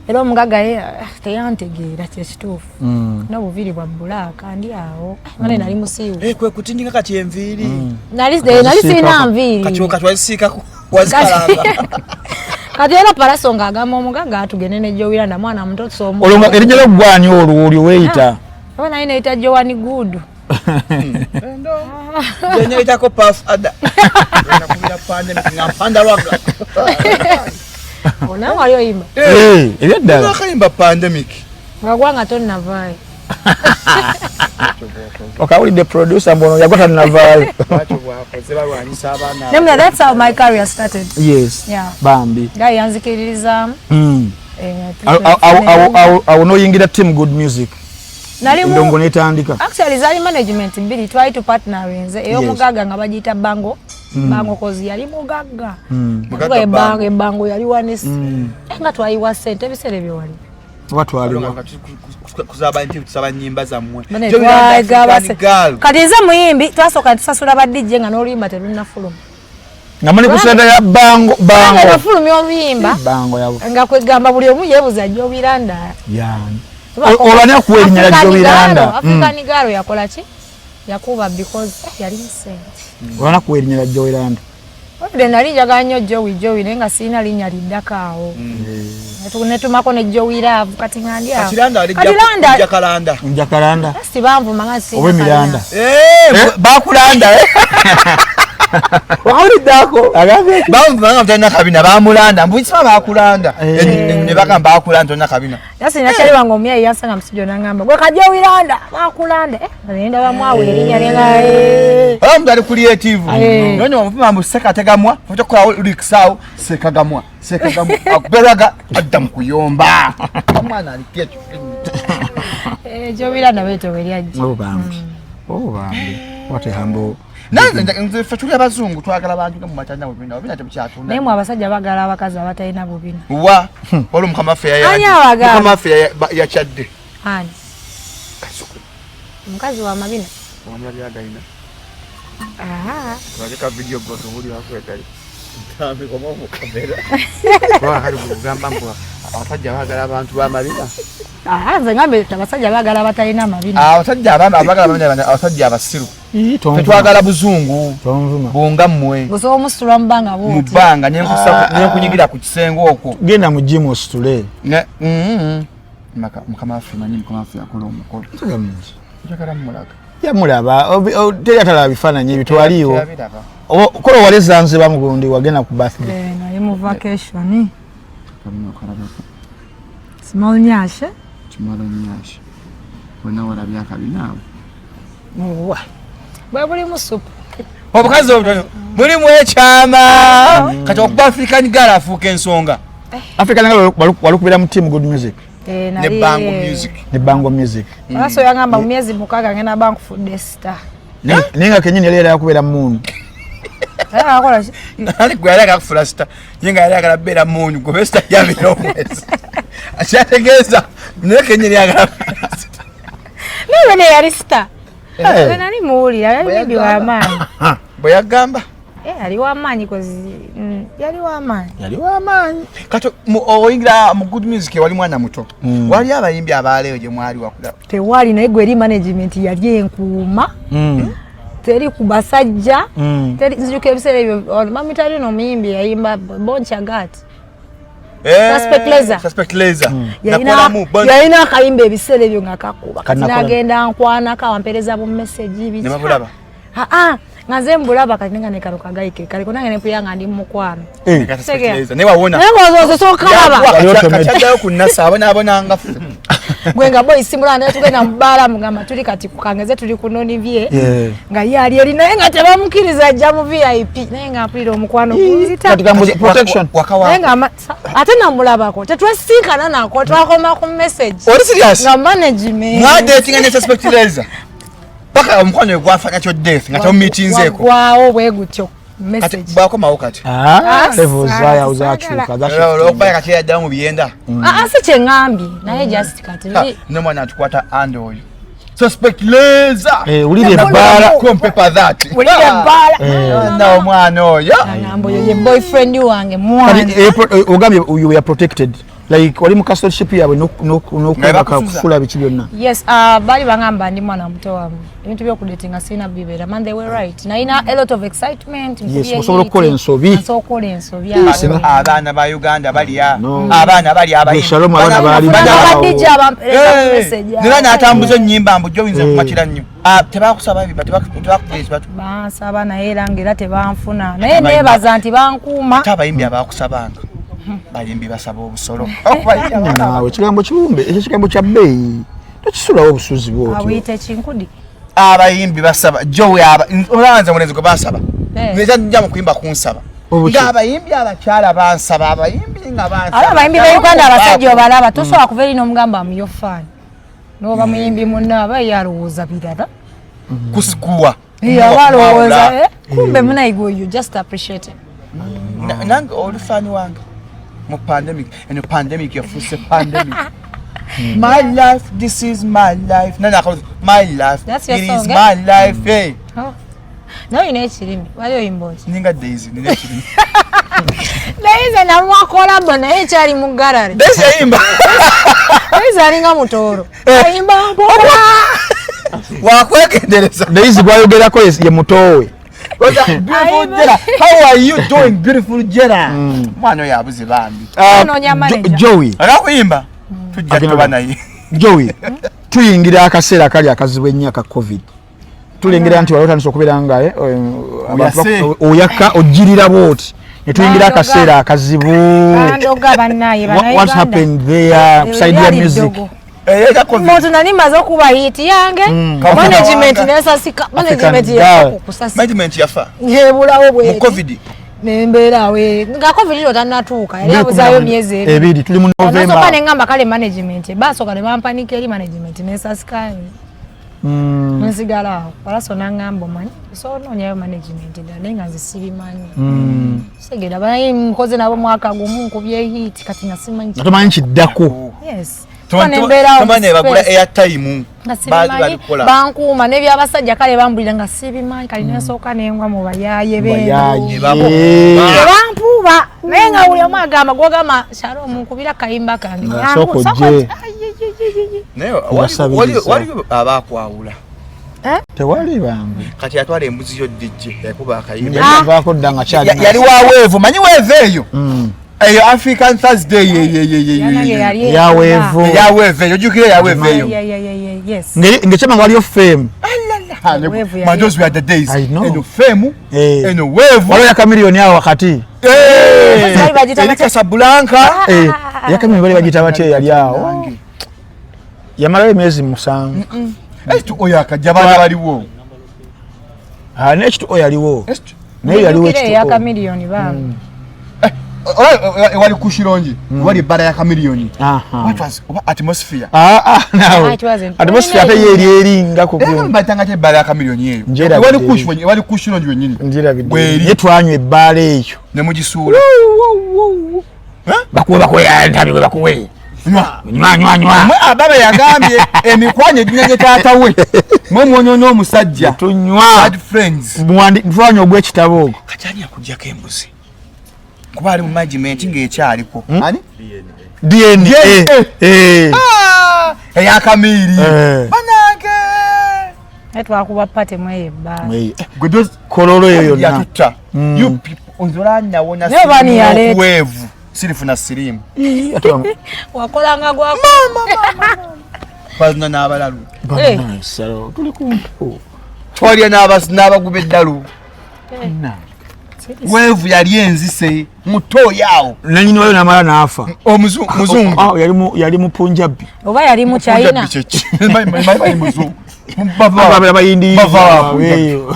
Speaker 4: era omugaga ye teyantegeera kyekituufu n'obuviri bwa bbulaaka ndi awo mane nali musiiwufu
Speaker 3: kwe kutindika kati enviiri
Speaker 4: nali sirina nviiri
Speaker 3: kachoka twazisiika wazikalanga
Speaker 4: kati era Palaso ng'agamba omugaga atugende ne Jowiranda mwana muto somo
Speaker 2: olonga erinnya ly'oggwani olwo weyita
Speaker 4: oba naye neyita Joani Good
Speaker 3: yenye itako Puff Ada nakubira pande ngapanda lwaga
Speaker 4: ona wali oyimba
Speaker 2: ebyadala
Speaker 3: nakayimba pandemic
Speaker 4: ngagwanga tonnavaayo
Speaker 2: okawulidde producer mbono yagota navaayo.
Speaker 4: That's how my career started.
Speaker 2: Yes.
Speaker 4: Yeah.
Speaker 2: Bambi.
Speaker 4: Guy yanzikiririza.
Speaker 2: Awo noyingira Team Good Music. Ndongo netandika.
Speaker 4: Actually zali management mbili try to partner wenze eyo mugaga nga bagita bango. Bango kozi yali mugaga. Mugaga bango yali wanesi. Nga twayiwa sente bisere byewali.
Speaker 2: Watu waliwa
Speaker 3: kuzaba nti tusaba nyimba za mmwe.
Speaker 4: Kati nze muyimbi twasoka tusasula ba DJ nga n'oluyimba terulina fuluma.
Speaker 2: Ngamani kusenda ya bango
Speaker 4: nga fuluma oluyimba
Speaker 2: bango yabo
Speaker 4: nga kwegamba buli omu yebuza Joe Wiranda.
Speaker 2: Yani olani akuwelinya Joe Wiranda.
Speaker 4: African Garo yakola ki? Yakuba because yali sente.
Speaker 2: Olani akuwelinya Joe Wiranda.
Speaker 4: Ode nali njagala nnyo Joey nenga sina linnya liddakaawo. Netumako ne Joey Love kati ngandi awo.
Speaker 3: Jakalanda.
Speaker 2: Njakalanda.
Speaker 4: Si banvuma nga sina.
Speaker 2: Owe Miranda.
Speaker 3: Bakulanda
Speaker 2: Wawulidako.
Speaker 3: Banvuma nga mtana kabina bamulanda. Mbuyisima bakulanda. Ne bagamba bakulanda onna kabina.
Speaker 4: Yasi nakyali wange omuyayi yansanga musijjo nangamba. Gwe ka Joey Wiranda bakulanda. Nenda bamwawe erinnya lenga.
Speaker 3: Omuntu ali creative. Nonyo omupima museka tegamwa. Fotokola ulikisao sekagamwa. Akuberaga adda kuyomba. Omwana alikia
Speaker 4: Joe Wiranda beto weliaji.
Speaker 2: Bambi. What a humble.
Speaker 3: Nanze fatuli abazungu twagala abantu mu matanda bubina obina tebukyatunda.
Speaker 4: Naye mu abasajja bagala abakazi abatalina bubina.
Speaker 3: Wa olu mukamafe ya chadde.
Speaker 4: Ani. Mukazi wa mabina.
Speaker 3: Wamulali againa.
Speaker 6: Wajeka video goto huli wakwetali. Tambi kwa mu kamera.
Speaker 3: Kwa kali kugamba mpo abasajja bagala abantu ba mabina.
Speaker 4: Nze ngambe abasajja bagala abatalina mabina.
Speaker 3: Abasajja abagala mabina abasajja abasiru. Twagala buzungu. Bunga mmwe.
Speaker 4: Guso omusula mbanga bo.
Speaker 3: Mubanga nyenkunyigira ku kisengo okwo.
Speaker 2: Genda mu gym ostule.
Speaker 3: Mukamafe manyi mukamafe akola omukolo.
Speaker 2: Tugamunzi.
Speaker 3: Njagala mmulaga.
Speaker 2: Yamulaba teri atala bifaananyi ebitwaliwo. Kola wale Zanzibar mugundi wagenda ku birthday.
Speaker 4: Naye mu vacation. Small nyasha.
Speaker 3: Wena walabya kabinaawo.
Speaker 2: Muwa.
Speaker 4: Bwe mu soup.
Speaker 3: Obukazi obutono mulimu ekyama kati okuba African Girl afuuka ensonga.
Speaker 2: African Girl walukubira mu Team Good Music.
Speaker 3: Ne Bango Music.
Speaker 2: Ne Bango Music.
Speaker 4: Aso yangamba mu myezi mukaga ngena Bango Food Star.
Speaker 2: Ninga kenyini yali yakubira mundu.
Speaker 4: Akola ki?
Speaker 3: Nali gwala akufula star. Yenga yali akala bera mundu go besta yabiro mwezi. Achategeza ne kenyini yakala.
Speaker 4: Niwe ne yali star. Nani muwulira yali bibi wa maanyi.
Speaker 3: Bwe yagamba.
Speaker 4: Ali wa maanyi kozi yali wa maanyi.
Speaker 2: Yali wa maanyi.
Speaker 3: Kato oyingira mu Good Music wali mwana muto. Wali abayimbi abaaleyo gye mwali wakula.
Speaker 4: Tewali naye gwe eri management yali enkuuma. Teri ku basajja. Teri nzijuka ebiseera ebyo mami tali no muyimbi yayimba Boncha Gat. Suspect Laser. Yalina akayimba ebiseera ebyo nga kakuba. Kati nagenda nkwana kawampereza bu message bicha.
Speaker 3: Nemabulaba.
Speaker 4: Ngaze mbulaba kati nga ne karo kagayike kali konanga ne puyanga ndi mukwano.
Speaker 3: Ne wawona.
Speaker 4: Nengo zo kalaba.
Speaker 3: Kachadayo kunasa abona ngafu.
Speaker 4: Gwenga boy simula naye tugenda mubala mugamba tuli kati kukangeze tuli kunoni vie. Nga yali eri naye nga tebamukiriza ajja mu VIP naye nga apulira omukwano kuzita.
Speaker 2: Katika protection.
Speaker 3: Wakawa.
Speaker 4: Nga ate namulabako tetwasinkana nako twakoma ku message.
Speaker 3: Ori serious?
Speaker 4: Nga management.
Speaker 3: Nga dating ne Suspect Laser. Paka omukwano gwafanya kyo death nga meetings eko.
Speaker 4: Waawo bwe gutyo. Message.
Speaker 3: Kati bako kati.
Speaker 2: Levels zaya uzachuka.
Speaker 3: Lokubaya kati yadda mu byenda.
Speaker 4: Si kye ngambi naye just kati.
Speaker 3: Ne mwana atukwata ando oyo. Suspect Laser.
Speaker 2: Ulire bala
Speaker 3: kompepa that.
Speaker 4: Ulire bala.
Speaker 3: Na omwana oyo.
Speaker 4: Ngambo ye boyfriend wange mwana.
Speaker 2: Ogambye you were protected. Like wali mu custodianship yawe no kufula bichi byonna.
Speaker 4: Yes, bali bangamba ndi mwana muto wamu. Ebintu byo kudatinga sina bibera man they were right. Na ina a lot of excitement.
Speaker 2: Yes, osobola okukola ensobi.
Speaker 4: Osobola ensobi.
Speaker 3: Abaana ba Uganda bali ya. Abaana bali abayi.
Speaker 2: Shalom abana bali.
Speaker 4: Badija message.
Speaker 3: Nina natambuza nyimba mbu joinze kumachira nnyo. Tebakusaba biba tebakupress batu.
Speaker 4: Basaba na erangira tebanfuna. Naye nebaza nti bankuuma.
Speaker 3: Tabayimbi abakusabanga. Bayimbi basaba obusolo.
Speaker 2: Nawe kigambo kiwumbe ekyo kigambo kya bbeeyi Tukisulawo obusuzi bwotyo.
Speaker 4: Awuyite kinkudi.
Speaker 3: Abayimbi basaba Joey olanze mulenzi ko basaba. Neza njya mu kuyimba kunsaba. Abayimbi abakyala bansaba abayimbi nga bansaba.
Speaker 4: Abayimbi ba Uganda abasajja obalaba tosobola kuva eri n'omugamba amuyofani. N'oba muyimbi munna aba yalowooza birala.
Speaker 3: Kusikuwa.
Speaker 4: Abalowooza kumbe munayigo you just appreciate it.
Speaker 3: Nange olufani wange mu pandemic and pandemic yafuuse pandemic. My life, this is my life. No, my life.
Speaker 4: That's your
Speaker 3: it
Speaker 4: song,
Speaker 3: is my life. Hey.
Speaker 4: Oh. No, you need to Why are you in both?
Speaker 3: Ninga Daisy.
Speaker 4: Daisy na mwakola bana echali mu gallery.
Speaker 3: Daisy imba.
Speaker 4: Daisy alinga mutoro. Imba bola.
Speaker 3: Wakwekendereza.
Speaker 2: Daisy bwayogerako ye mutowe.
Speaker 3: Beautiful Jera. How are you doing, beautiful Jera? Mwana yabuze bambi.
Speaker 2: Joey.
Speaker 3: Akuyimba. Tujja tubana yi.
Speaker 2: Joey. Tuyingira akaseera kali akazibu ennyo aka COVID. Tulengera nti walotandise okubeera nga oyaka ojjirira bwoti. Ne tuyingira akaseera akazibu. What happened there? Kusaidia music.
Speaker 4: Moto nani mazo kuba hit yange. Management nesasika. Management
Speaker 3: yafa.
Speaker 4: Yebulawo bwe.
Speaker 3: Mu COVID.
Speaker 4: Nembera we nga COVID lyo tanatuuka yali abuzayo myezi
Speaker 2: ebiri tuli mu November
Speaker 4: nasoka nengamba kale management basoka ne bampanike eri management nesasikayo nsigala balaso nangamba manyi so nonyayo management nga nzisibimanyi segera bayi mkoze nabo mwaka gumu nkubye hit kati nasimanyi
Speaker 2: natomanyi kiddako
Speaker 4: yes
Speaker 3: Tumane bagula airtime
Speaker 4: baali bankuma nebyabasajja kale bambulira nga sibimanyi kali nesoka nengwa mu bayaye bampuba nenga uli omagamba gwogama Shalom nkubira kayimba kange
Speaker 2: sokoje
Speaker 3: wali abakwawula
Speaker 2: tewali bangu
Speaker 3: kati atwala embuzi yo DJ yakuba akayimba
Speaker 2: yavako ddanga kyali
Speaker 3: yali waweevu manyi weevu eyo eyo African Thursday
Speaker 2: yaweevu
Speaker 3: eyo jukire yaweevu eyo
Speaker 4: yes
Speaker 2: ngechema waliyo fame
Speaker 3: those were the days eno fame eno weevu
Speaker 2: waliyo yakamiliyoni awo wakati
Speaker 3: Casablanca
Speaker 2: yakamiliyoni bali bagita batye yali awo yamalayo emyezi 7
Speaker 3: ekitu oyo akajja bana baliwo
Speaker 2: nekitu oyo yaliwo naye yaliwo ekitu
Speaker 4: yakamiliyoni bangu
Speaker 3: wali kushironji wali bara ya kamiliyoni what was atmosphere
Speaker 2: now atmosphere ate yeri eringa ku
Speaker 3: gwe mbatanga te bara ya kamiliyoni eyo wali kushironji wenyini
Speaker 2: njira bidde yetwanywe ebbala eyo
Speaker 3: ne mujisuula
Speaker 2: bakuwe yantabwe bakuwe nywa
Speaker 3: ababa yagambye emikwanye dinye taata we mwe n'omusajja
Speaker 2: tunywa
Speaker 3: bad friends
Speaker 2: twanywa ogw'ekitabo
Speaker 3: kachani akujjako embuzi kuba ali mu management ng'ekyaliko ani
Speaker 2: DNA
Speaker 3: eyakamiri banange
Speaker 4: etwakuba pate mweyebba
Speaker 3: gwe
Speaker 2: kololo eyo
Speaker 3: yatutta you people onzola nawona weevu sirifuna sirimu
Speaker 4: wakolanga gwako
Speaker 3: bazina n'abalalu
Speaker 2: salo tuli kumpu
Speaker 3: twalya n'abaguba eddalu weevu yali enzise muto yawo
Speaker 2: nanyini wayo namala nafa
Speaker 3: omuzungu
Speaker 2: yali mu Punjabi
Speaker 4: oba yali mu China
Speaker 3: bali muzungu
Speaker 2: abayindi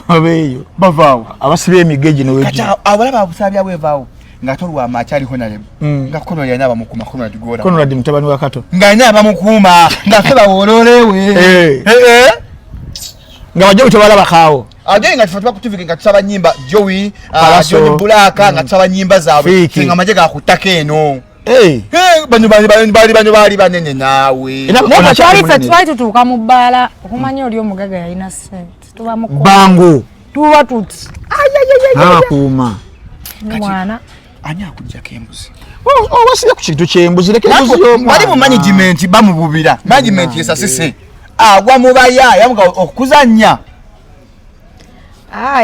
Speaker 2: abeyo
Speaker 3: bavaawo
Speaker 2: abasiba emigeji
Speaker 3: kati abalaba abusabya weevaawo nga tolwa amakyaliho nalemu nga kono yalina abamukuma
Speaker 2: kono ladi mutabani wa Kato
Speaker 3: nga yalina abamukuuma nga fe bawololewe
Speaker 2: nga bajja butabalaba kaawo
Speaker 3: ate nga tufa tubakutivike nga tusaba nyimba Joey Johnny Black nga tusaba nyimba zaabwe nga amaje gakutaka eno banyu bali banene naawe
Speaker 4: kyali ffe twali tutuuka mu bbaala okumanya oli omugaga yalina sente tuba mu
Speaker 2: bango
Speaker 4: tuba tuti
Speaker 2: abakuuma
Speaker 4: mwana
Speaker 3: ani akujjako embuzi
Speaker 2: obasire ku kintu ky'embuzi leka embuzi
Speaker 3: bali mu management bamububira management yesasise agwa mu bayaya nga okuzannya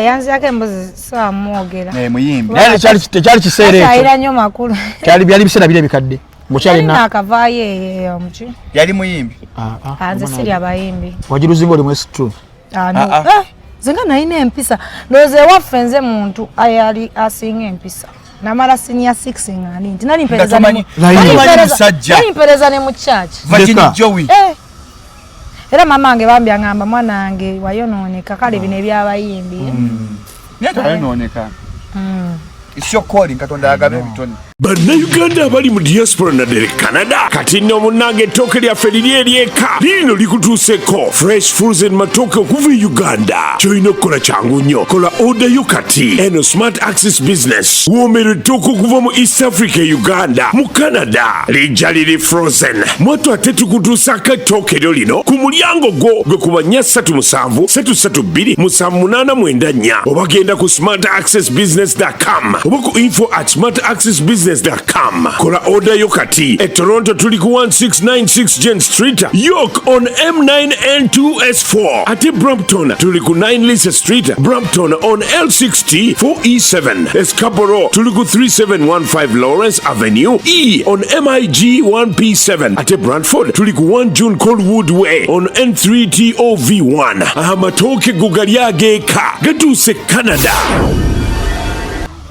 Speaker 4: yanziyako embuzi samwogera
Speaker 3: muyimbi
Speaker 2: naye tekyali kiseera ekyo
Speaker 4: ayira nnyo makulu
Speaker 2: byali biseera biri ebikadde ngokyalina
Speaker 4: akavaayo eyo omuki
Speaker 3: yali muyimbi
Speaker 4: nze siri abayimbi
Speaker 2: wagiruzinga oli mwesitu
Speaker 4: zenga nalina empisa ndowooza ewaffe nze muntu ayali asinga empisa namala senior 6 ngani nti nali mpereza ne mu church
Speaker 3: Virginia Joey
Speaker 4: era mama wange bambi angamba mwana wange wayonooneka kale bino ebyabayimbi
Speaker 3: netayonooneka isyo calling katonda agabe bitone
Speaker 7: Bannayuganda abali mu diaspora naddala Canada kati nno munnange ettooke lyaffe liri eryeka liino likutuuseko fresh fruits and matooke okuva e Uganda ky'olina okukola kyangu nnyo kola order yo kati eno smart access business woomera ettooke okuva mu East Africa e Uganda mu Canada lijja liri frozen mwattu ate tukutuusako ettooke lyo lino ku mulyango gwo gwe ku bannya 377 332 7894 oba genda ku smartaccessbusiness.com oba ku info@smartaccessbusiness.com. Kola order yo kati e Toronto tuli ku 1696 Jen Street, York on M9N2S4 ate Brampton tuli ku 9 Lisa Street, Brampton on L60 4E7, Escarborough tuli ku 3715 Lawrence Avenue E on MIG 1P7 ate Brantford tuli ku 1 June Colwood Way on N3TOV1 amatooke gugali ageeka gatuuse Canada.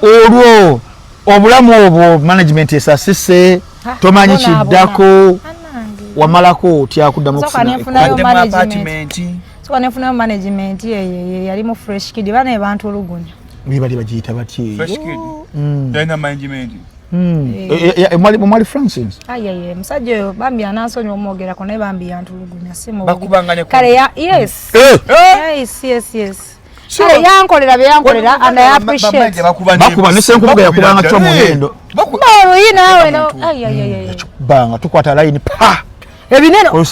Speaker 2: Olwo obulamu obwo management esasise tomanyi kiddako wamalako otya kuddamu
Speaker 4: okufunayo management ye yali mu fresh kid bana abantu olugunya
Speaker 2: bibali bagiyita batye
Speaker 3: fresh kid dina management
Speaker 2: mwali Francis
Speaker 4: aye musajja oyo bambi anansonyi omwogerako naye bambi yantulugunya simu
Speaker 3: bakubanganye
Speaker 4: kale yes Kale yankolera byankolera and I appreciate.
Speaker 2: Bakuba nesenkubuga yakubanga kyo muhendo.
Speaker 4: Nawe no. Ay.
Speaker 2: Banga tukwata line pa.
Speaker 4: Ebineno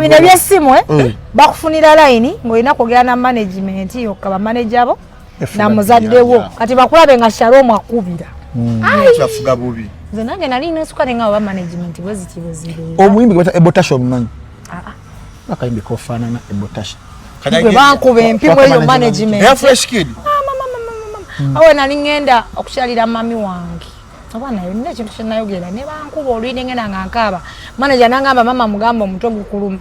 Speaker 4: bino byesimu bakufunira line ng'olina kwogera na management yokka ba manager abo na muzaddewo kati bakulabe nga Shalom akubira.
Speaker 3: Kyafuga bubi.
Speaker 4: Nze nange nali nsukale nga ba management bwezitibozire.
Speaker 2: Omuyimbi gwata Ebotasho mumanyi. Bakayimbi kofaanana Ebotasho.
Speaker 4: Kwe bankuba empimo eyo management.
Speaker 3: Ya fresh kid.
Speaker 4: Awe nali ngenda okukyalira mami wange. Abana yo nne kintu kyenayogera ne bankuba olwini ngenda nga nkaba. Manager nangamba mama mugamba omutwe gukuluma.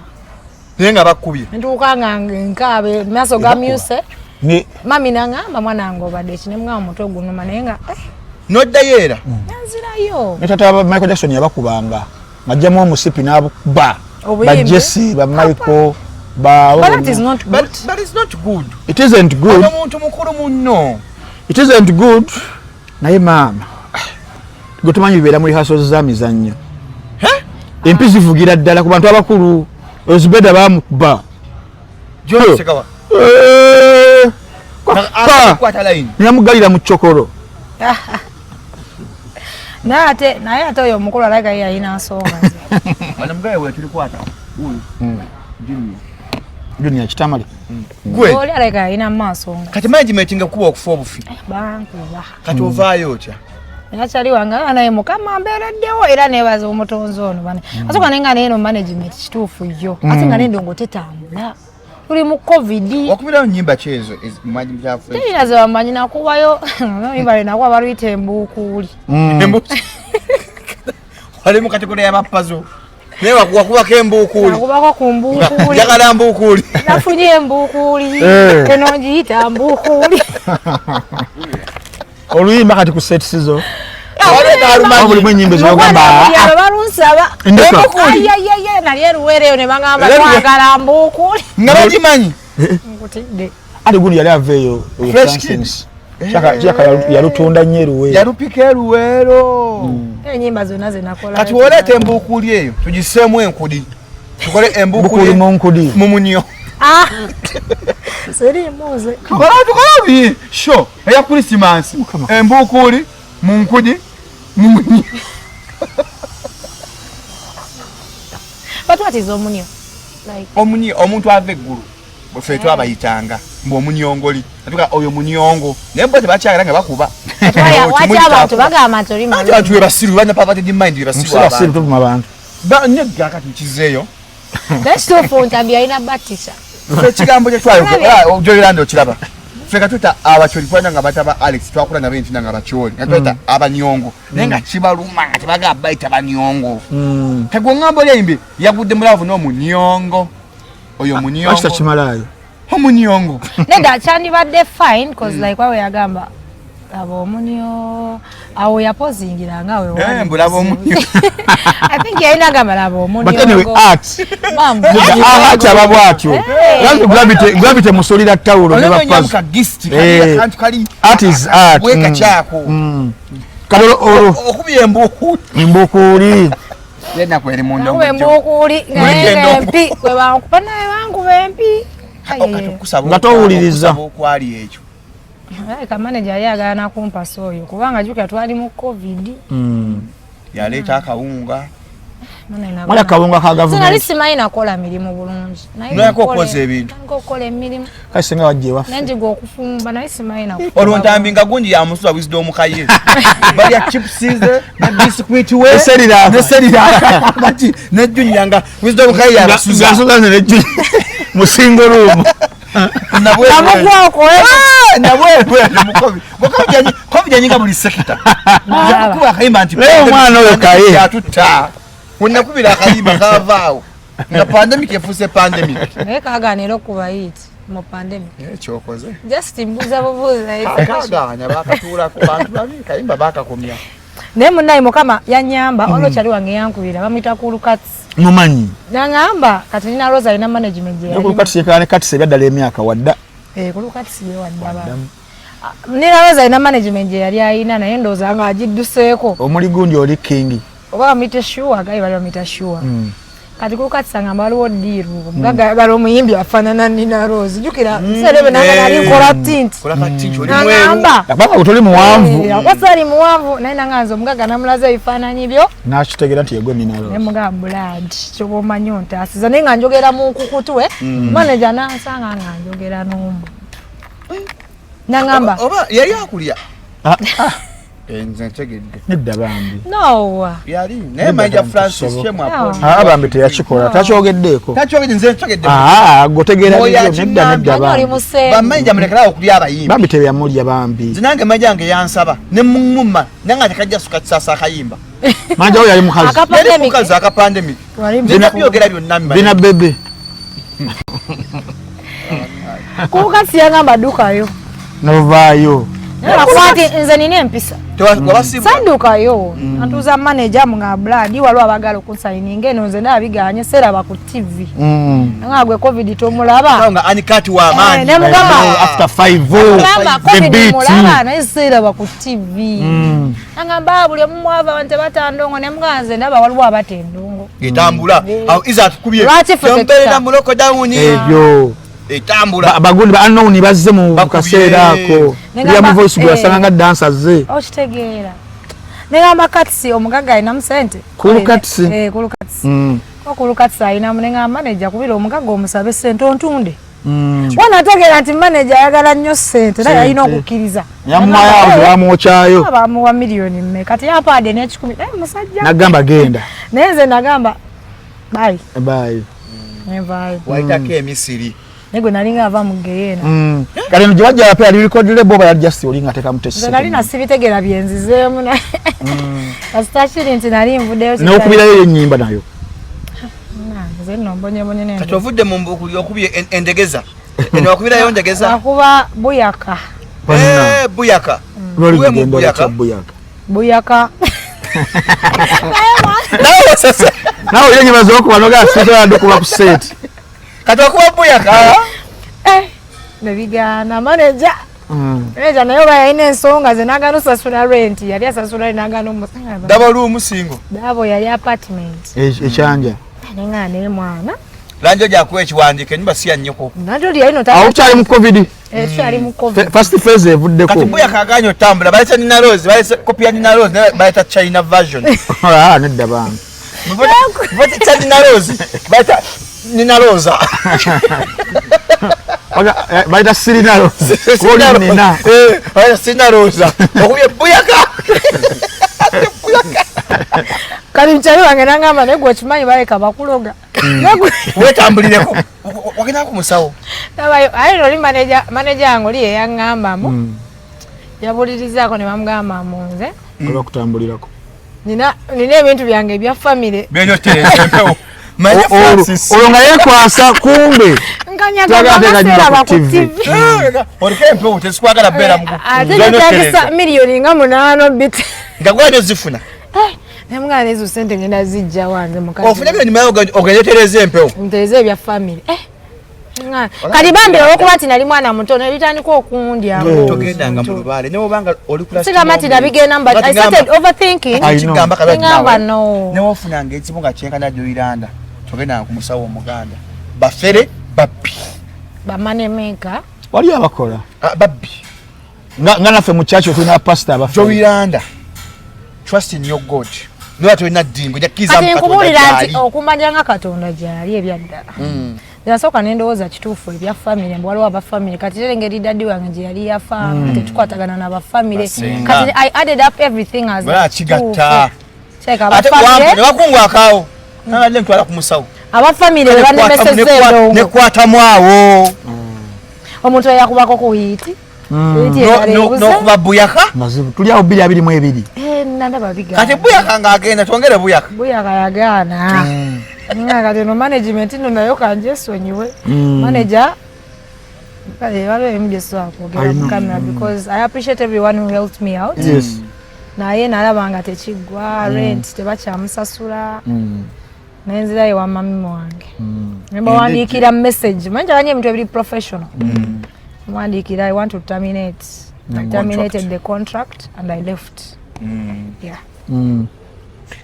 Speaker 3: Nenga bakubye.
Speaker 4: Ntuuka nga nkabe maso ga muse. Ni mami nangamba mwana wange obadde kinemwa omutwe gunuma naye nga
Speaker 3: nodda yera.
Speaker 4: Nanzirayo.
Speaker 2: Ne tata Michael Jackson yabakubanga. Majjamu omusipi n'abuba. Ba Jesse ba Michael.
Speaker 4: But that is not good.
Speaker 3: But it's not good.
Speaker 2: It isn't good. It isn't good. Naye mama. Gotumanyi bibera muri haso za mizannyo. Empisi vugira ddala ku bantu abakulu. Ozibeda bamukuba.
Speaker 3: Jo sekawa.
Speaker 2: Kwata line. Nyamugalira mu chokoro.
Speaker 4: Naye ate oyo omukulu alaga yeye alina nsonga.
Speaker 3: Bana mugaye we tulikwata.
Speaker 2: Junior kitamali.
Speaker 3: Gwe.
Speaker 4: Oli alaga ina maso.
Speaker 3: Kati management ngakuwa okufa obufi.
Speaker 4: Bankuba.
Speaker 3: Kati ovaayo otya.
Speaker 4: Nachali wanga naye mukama mbereddewo era nebaza omutonzo ono bane. Asoka nenga neno management kituufu yo. Ate nga nendongo tetambula. Tuli mu COVID.
Speaker 3: Wakubira nyimba chezo manyi byafu.
Speaker 4: Tena za manyi nakubayo. Ibale nakwa barwite mbukuli.
Speaker 3: Wale mu kategori ya mapazo. Newa kuba kembukuli.
Speaker 4: Nakubako kumbukuli.
Speaker 3: Yakala mbukuli.
Speaker 4: Nafunye mbukuli. Kenonjita mbukuli.
Speaker 2: Oluyimba kati ku set sizo.
Speaker 3: Wale daruma
Speaker 2: buli mwenyimbe zo gamba.
Speaker 4: Ya barunsaba. Ay nali ruwere ne bangamba twagala mbukuli.
Speaker 3: Ngabajimanyi.
Speaker 4: Ngutide.
Speaker 2: Ali gundi yali aveyo.
Speaker 3: Fresh
Speaker 2: Chaka yalutunda nyeruwe.
Speaker 3: Yarupika ruwero.
Speaker 4: Enyimba zona nakola.
Speaker 3: Kati wolete embukuli eyo tugisemu enkudi. Tukole embukuli
Speaker 2: mu nkudi.
Speaker 3: Mumunyo.
Speaker 4: Seri moze.
Speaker 3: Tukolabi. Sho, eya Christmas. Embukuli mu nkudi mumunyo.
Speaker 4: But what is omunyo? Like
Speaker 3: omunyo omuntu ave eggulu. Bwe twabayitanga mbu omunyongoli. Atuka oyo munyongo. Naye bo tebakyagala nga bakuba.
Speaker 4: Wacha abantu bagamba nti oli
Speaker 3: malu. Abantu basiru banya pavate di mind basiru abantu.
Speaker 2: Basiru tu mabantu.
Speaker 3: Ba nyega kati kizeyo.
Speaker 4: That's so phone tabia ina batisha.
Speaker 3: Kigambo kye twayo. Ojoyirando kiraba. Feka tuta abacholi kwanya nga bataba Alex twakula na benti nga bacholi. Natweta abanyongo. Nenga kibaluma nga tebaga baita banyongo. Tego ngambo yimbi yagudde mulavu no munyongo. Oyo munyongo.
Speaker 2: Ashita chimalayo.
Speaker 3: Omunyongo.
Speaker 4: Neda chandi badde fine cause like wawe yagamba laba omunyo awo yapozingira nga we
Speaker 3: mbulaba omunyo
Speaker 4: I think yalina gamba laba omunyo
Speaker 2: but anyway art art ababwatyo gravity musolira tawulo ne bapazi art is art
Speaker 3: weka chako
Speaker 2: kalolo
Speaker 3: okubye
Speaker 2: embukuli
Speaker 3: yena kweli mundo
Speaker 4: embukuli ngempi kwe bankupana bangu bempi
Speaker 2: ngatowuliriza
Speaker 3: okwali ekyo
Speaker 4: manager yagala nakumpa soyo kubanga juka twali mu covid
Speaker 3: yaleta akawunga
Speaker 2: mala kawunga ka government
Speaker 4: sinali simanyi nakola mirimu bulungi
Speaker 3: naye kokoza ebintu
Speaker 4: nkokola emirimu
Speaker 2: kasinga wajje wafu
Speaker 4: nanje gokufumba naye simanyi nakola
Speaker 3: olwontambi nga gundi ya musuwa wisdom kaye bali ya chips na biscuit we
Speaker 2: serira
Speaker 3: bati ne junyanga wisdom kaye ya
Speaker 2: suza ne ju musingo room
Speaker 3: nabwe covid nyinga buli sector kuba kayimba anti
Speaker 2: mwana oyo kaye
Speaker 3: yatutta wonna kubira kayimba kavaawo nga pandemic efuse pandemic
Speaker 4: naye kaganira okuba hit mu pandemic
Speaker 3: ekyokoze
Speaker 4: just mbuza bubuza
Speaker 3: akaganya bakatuula ku bantu babiri kayimba bakakomya
Speaker 4: naye munnaye mukama yanyamba olwo kyali wange yankubira bamuyita kulukatsi
Speaker 2: mumanyi
Speaker 4: nangamba kati nina Rosa ina management ye
Speaker 2: kulukatsi yekane kati sebyadala emyaka wadda
Speaker 4: kulukatsi ye wadda nina Rosa ina management ye yali ayina naye ndooza nga agidduseeko
Speaker 2: omuli gundi oli king
Speaker 4: oba bamuyita sure gayi bali bamuyita sure kati kulukatsi ngamba waliwo diiru mugaga bali omuyimbi afaanana nina Rose jukira serebe nanga nali nkola tint nangamba
Speaker 2: abanga utoli muwanvu
Speaker 4: akwasali muwanvu naye nanganza omugaga namulaza ebifaananyi byo
Speaker 2: nakitegeera nti yegwe nina Rose
Speaker 4: ne mugaga blood kyoba omanyi ontaasiza naye nga njogera mu nkukutu manager nansanga nga njogera n'omu nangamba
Speaker 3: oba yali akulya enze ntegedde
Speaker 2: nedda bambi
Speaker 4: no
Speaker 3: yali naye manja Francis chemu apo
Speaker 2: bambi teyakikola takyogeddeeko
Speaker 3: takyogedde nze ntegedde
Speaker 2: gotegeera nedda
Speaker 4: bambi
Speaker 3: bamanja mulekera okulya abayimbi
Speaker 2: bambi tebyamulya bambi
Speaker 3: nze nange manja yange yansaba ne muŋŋuma nange tekajja suka kisasa akayimba
Speaker 2: manja oyo yali mukazi
Speaker 3: yali mukazi akapandemic byogera byonna
Speaker 2: bina bebe
Speaker 4: kulukatsi yangamba ddukayo
Speaker 2: novaayo
Speaker 4: akwati nze nina empisa saddukayo atuuza manager nga blood waliwo abagala okunsayininga eno nze naabiganye seraba ku TV nga gwe covid tomulaba
Speaker 3: nga anikati wa amaanyi
Speaker 4: nemugamba
Speaker 2: after 5
Speaker 4: covid mulaba naye seraba ku TV nangamba buli omu mwava bante batandongo nemugaa nze ndaba waliwo abatendongo
Speaker 3: etambula awo iza atukubye yomberera mu lockdown
Speaker 2: ebyo
Speaker 3: etambula
Speaker 2: abagundi ba unknown bazze mu kaseera ako ya mu voice gwa sanga dancers ze
Speaker 4: okitegeera negamba katsi omugaga alina mu sente
Speaker 2: kulukatsi
Speaker 4: kulukatsi alina mu negamba manager kubira omugaga omusabe sente ontunde wanategeera nti manager ayagala nnyo sente naye alina okukkiriza
Speaker 2: yammayawo bamwokyayo
Speaker 4: bamuwa miliyoni mme kati yapaade n'ekikumi naye musajja
Speaker 2: nagamba genda
Speaker 4: naye nze nagamba bayi
Speaker 3: nevaayo waitako emisiri
Speaker 4: nego nalinga ava mu geyeena
Speaker 2: kale nje wajja yape ali record boba ya just olinga teka mutesi
Speaker 4: nze nalina sibitegera byenzizeemu na kasitashiri nti nali nvuddeyo
Speaker 2: n'okubirayo ennyimba nayo
Speaker 4: nze nno mbonyebonye nende
Speaker 3: kati ovudde mu mbukuli okubye endegeza eno okubirayo ndegeza
Speaker 4: akuba buyaka
Speaker 3: buyaka
Speaker 4: buyaka
Speaker 2: nawe yenyiba z'okuba noga sitayadde kuba ku set
Speaker 3: kati okuba buyaka
Speaker 4: nebigaana manager naye oba yalina ensonga ze nagana osasula rent yali asasula nagana omusanga
Speaker 3: daba luumu singo
Speaker 4: dabo yali apartment
Speaker 2: ekyanja
Speaker 4: nenga ne mwana
Speaker 3: lanjo jakuwa ekiwandiike niba siya nnyoko
Speaker 4: nanjo lyali no
Speaker 2: awo kyali mu covid
Speaker 4: kyali mu covid
Speaker 2: first phase evuddeko
Speaker 3: kati buyaka aganya otambula baleta Nina Rose baleta kopi ya Nina Rose baleta China version
Speaker 2: nedda bambi
Speaker 3: vote cha Nina Rose baleta Nina Rosa
Speaker 2: baita Sirina Rosa koli nina
Speaker 3: Sirina Rosa okuye buyaka
Speaker 4: kali mchali wange nangamba ne gwe kimanyi baleka bakuloga
Speaker 3: wetambulireko wagenda ku musawo
Speaker 4: nabayo ayo oli manager yange oli yangamba mu yabulirizaako ne bamugamba munze
Speaker 2: oba kutambulirako
Speaker 4: nina ebintu byange ebya family
Speaker 3: benyo tereza empewo
Speaker 2: olwo nga yekwasa kumbe
Speaker 4: nga banyaga ku TV.
Speaker 3: Orikempo tesikwagala bera mu.
Speaker 4: Ate milioni nga 8 bit.
Speaker 3: Ngagwaje zifuna.
Speaker 4: Nemwana ezo sente ngenda zijja wanze mukazi.
Speaker 3: Ofuna byo nyuma ogenyetereze empewo.
Speaker 4: Mteze bya family. Kali bambi okuba ati nali mwana mutono ebitandika okundya.
Speaker 3: Togendanga mu lubale. Ne obanga oli kula.
Speaker 4: Siga mati nabigenda but I started overthinking.
Speaker 3: Kigamba kabati.
Speaker 4: Ngamba no.
Speaker 3: Ne ofunanga ekimu nga kyenka jo iranda. Togendanga ku musawo omuganda. Bafere babbi.
Speaker 4: Bamane meka.
Speaker 2: Wali abakola.
Speaker 3: Babbi.
Speaker 2: Nga nafe mu church tuna pastor abafere.
Speaker 3: Jo iranda. Trust in your God. No atolina dingo jakiza
Speaker 4: mpaka. Ati nkubulira nti okumanya nga Katonda gyali ebyaddala. Yasoka nendowooza kituufu ebya family mbu waliwo aba family kati engeri daddy wange gye yali yafa tetukwatagana n'aba family kati I added up everything as
Speaker 3: kigatta
Speaker 4: check aba family
Speaker 3: ne bakungu akaawo nabadde ntwala ku musawo
Speaker 4: aba family banemesezzeewo
Speaker 3: ne kwatamu awo
Speaker 4: omuntu yakubako ku hiti
Speaker 3: n'okuba buyaka
Speaker 2: mazibu tuli awo 222
Speaker 4: nandaba biga
Speaker 3: kati buyaka ng'agenda twongere buyaka
Speaker 4: yagaana kati no management no nayo kanje sonyiwe manager babe mjeso akwogera mu camera because I appreciate everyone who helped me out.
Speaker 2: Yes.
Speaker 4: Naye nalabanga tekigwa rent tebakyamusasula nenzira ewa mami wange nemba wandikira message manje banye muntu ebiri professional wandikira I want to terminate. I terminated the contract and I left. Yeah.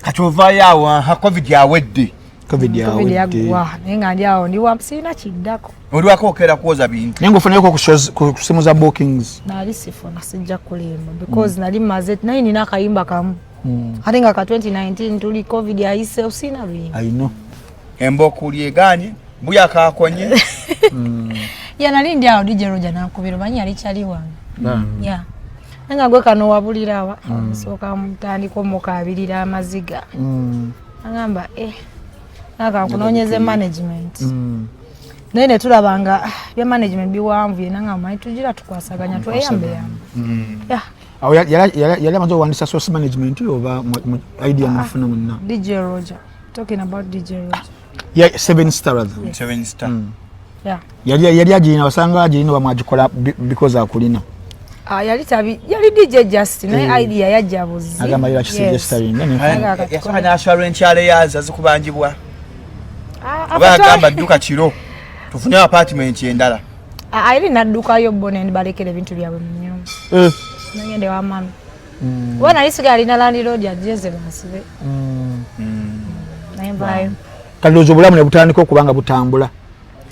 Speaker 3: Kati ovayo ha covid yawedde.
Speaker 2: Covid
Speaker 4: yagwa nenga ndi awo ndi wapsina kiddako
Speaker 3: oli wakokera kuoza bintu
Speaker 2: nengo funa yoko ku simu za bookings
Speaker 4: nali sifuna sijja kulimba because nali maze nine nakayimba kamu ate nga ka 2019 tuli covid yaise usina bintu
Speaker 2: I know
Speaker 3: emboku lyeganye buya kakonye
Speaker 4: ya nali ndi awo DJ Roger nakubira banyi ali chali wange yeah nenga gwe kano wabulirawa soka mutandiko mukabirira amaziga angamba naka kunonyeze management nene tulabanga bya management biwanvu yenanga mai tujira tukwasaganya tweyambe yeah
Speaker 2: awo yali amazo wandisa source management over idea mufuna munna
Speaker 4: DJ Roger talking about DJ Roger
Speaker 2: yeah 7 star rather
Speaker 3: 7 star
Speaker 4: yeah
Speaker 2: yali ajina wasanga ajina bamwajikola because akulina
Speaker 4: yali DJ Justin na idea yajabuzi
Speaker 2: agamaliwa suggesting nene
Speaker 3: yasana assurance yale yaza zikubanjibwa bagamba duka kiro tufune apartment endala
Speaker 4: ayiri nadduka yo bonen balekere bintu byawe mu nyumba nangende wa mami wana lisiga alina landlord ya jeze basibe naimbayo
Speaker 2: kalozo bulamu ne butandika okubanga butambula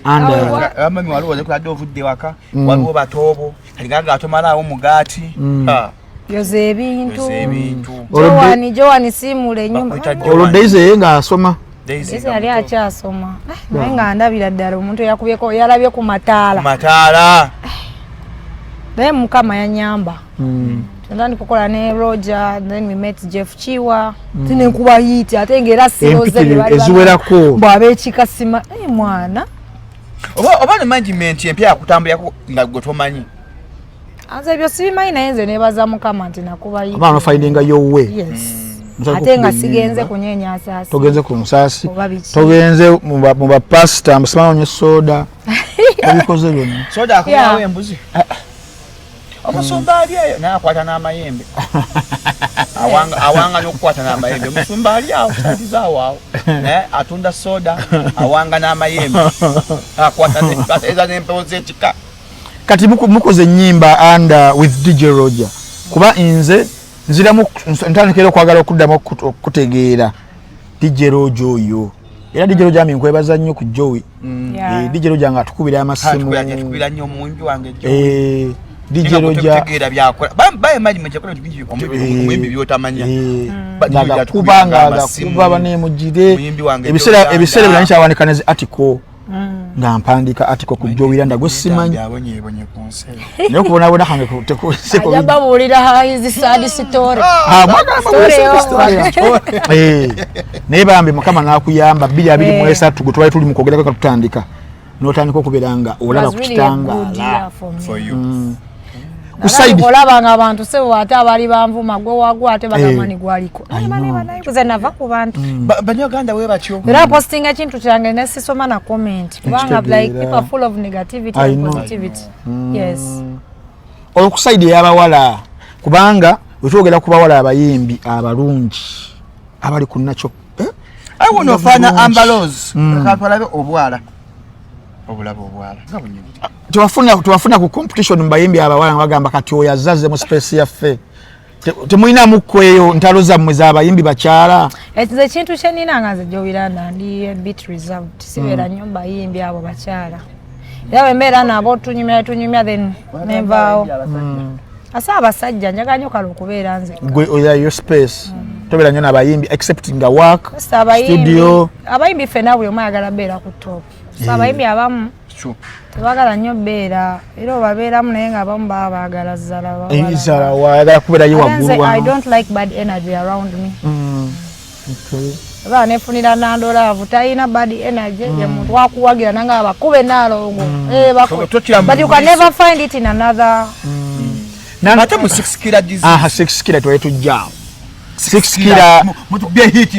Speaker 3: anda mami waliwo ze kula ovudde waka waliwo batobo aligaga atomala omugati
Speaker 4: yoze ebintu Joani simule nyumba
Speaker 2: olodeize nga asoma
Speaker 4: Daisy ali akyasoma naye nga ndabira ddala omuntu yakubyeko yalabye ku mataala naye mukama yanyamba tendani kukola ne Roger then we met Jeff Chiwa tine nkuba hiti ate ngera siroze
Speaker 2: eziwerako
Speaker 4: bwabekikasima mwana
Speaker 3: oba ne management empya yakutambula nga gotomanyi
Speaker 4: anze byo simanyi naye nze nebaza mukama nti nakuba hiti
Speaker 2: abana findinga your way
Speaker 4: yes ate nga sigenze kunyenya asasi
Speaker 2: togenze ku musasi togenze mu ba pasta musimama nyo soda abikoze byonna
Speaker 3: soda akwawo embuzi omusumba ali ayo na akwata n'amayembe awanga n'okukwata n'amayembe omusumba ali awo tatizawo atunda soda awanga n'amayembe akwata n'empewo z'ekika
Speaker 2: kati mukoze ennyimba and with DJ Roger kuba inze nziramu ntandikira okwagala okuddamu okutegeera DJ Roger oyo era DJ Roger ami nkwebaza nnyo ku Joey DJ Roger nga atukubira amasimu
Speaker 3: tukubira nnyo omwimbi wange Joey
Speaker 2: DJ Roger
Speaker 3: tegeera byakola baye management yakola bingi omwimbi byotamanya
Speaker 2: kuba banemugire ebiseera biranyisa awandikaneze article nga mpandika article ku Joey Randa gwe simanyi naye kubonabona kange tekuseko
Speaker 4: babulira hizi sad story
Speaker 2: naye bambi mukama nakuyamba 2023 gutwali tuli mu kwogerako katutandika n'otandika okubeera nga olaba ku kitanga kusaidi
Speaker 4: olabanga abantu sebo ate abali banvuma gwe wagwa ate bagamani gwaliko kuze nava ku bantu
Speaker 3: banyaganda we batyo
Speaker 4: era posting ekintu kyange ne sisoma na comment kubanga like people are full of negativity and positivity. Yes.
Speaker 2: Okusaidi y'abawala kubanga wetwogera ku bawala abayimbi abalungi abali ku nacho
Speaker 3: I want to find Ambalos katwalabe obwala obulabo obwala
Speaker 2: tuwafuna ku competition mbayimbi abawala bagamba kati oyazaze mu space yaffe temulina mukweyo ntalo zammwe z'abayimbi bakyala
Speaker 4: ekize kintu kyenina nganze gyobiranda ndi a bit reserved sibeera nnyo bayimbi abo bakyala era wembeera nabo tunyumya then nevaawo asa abasajja njagala nnyo kale okubeera nze
Speaker 2: gwe oya yo space tobeera nnyo n'abayimbi excepting nga work studio
Speaker 4: abayimbi ffenna buli omu ayagala beera ku top so abayimbi abamu tebagala nnyo beera era obabeeramu naye ng'abamu baba baagala
Speaker 2: zzala wayagala kubeerayo waggulu
Speaker 4: I don't like bad energy around me. Aba nefunira nandolaavu talina bad energy ye muntu wakuwagira nanga abakube nalongo but you can never find it in another
Speaker 3: nate mu 6 kila disease
Speaker 2: 6 kila twetu jao 6 kila
Speaker 3: mutukubye hit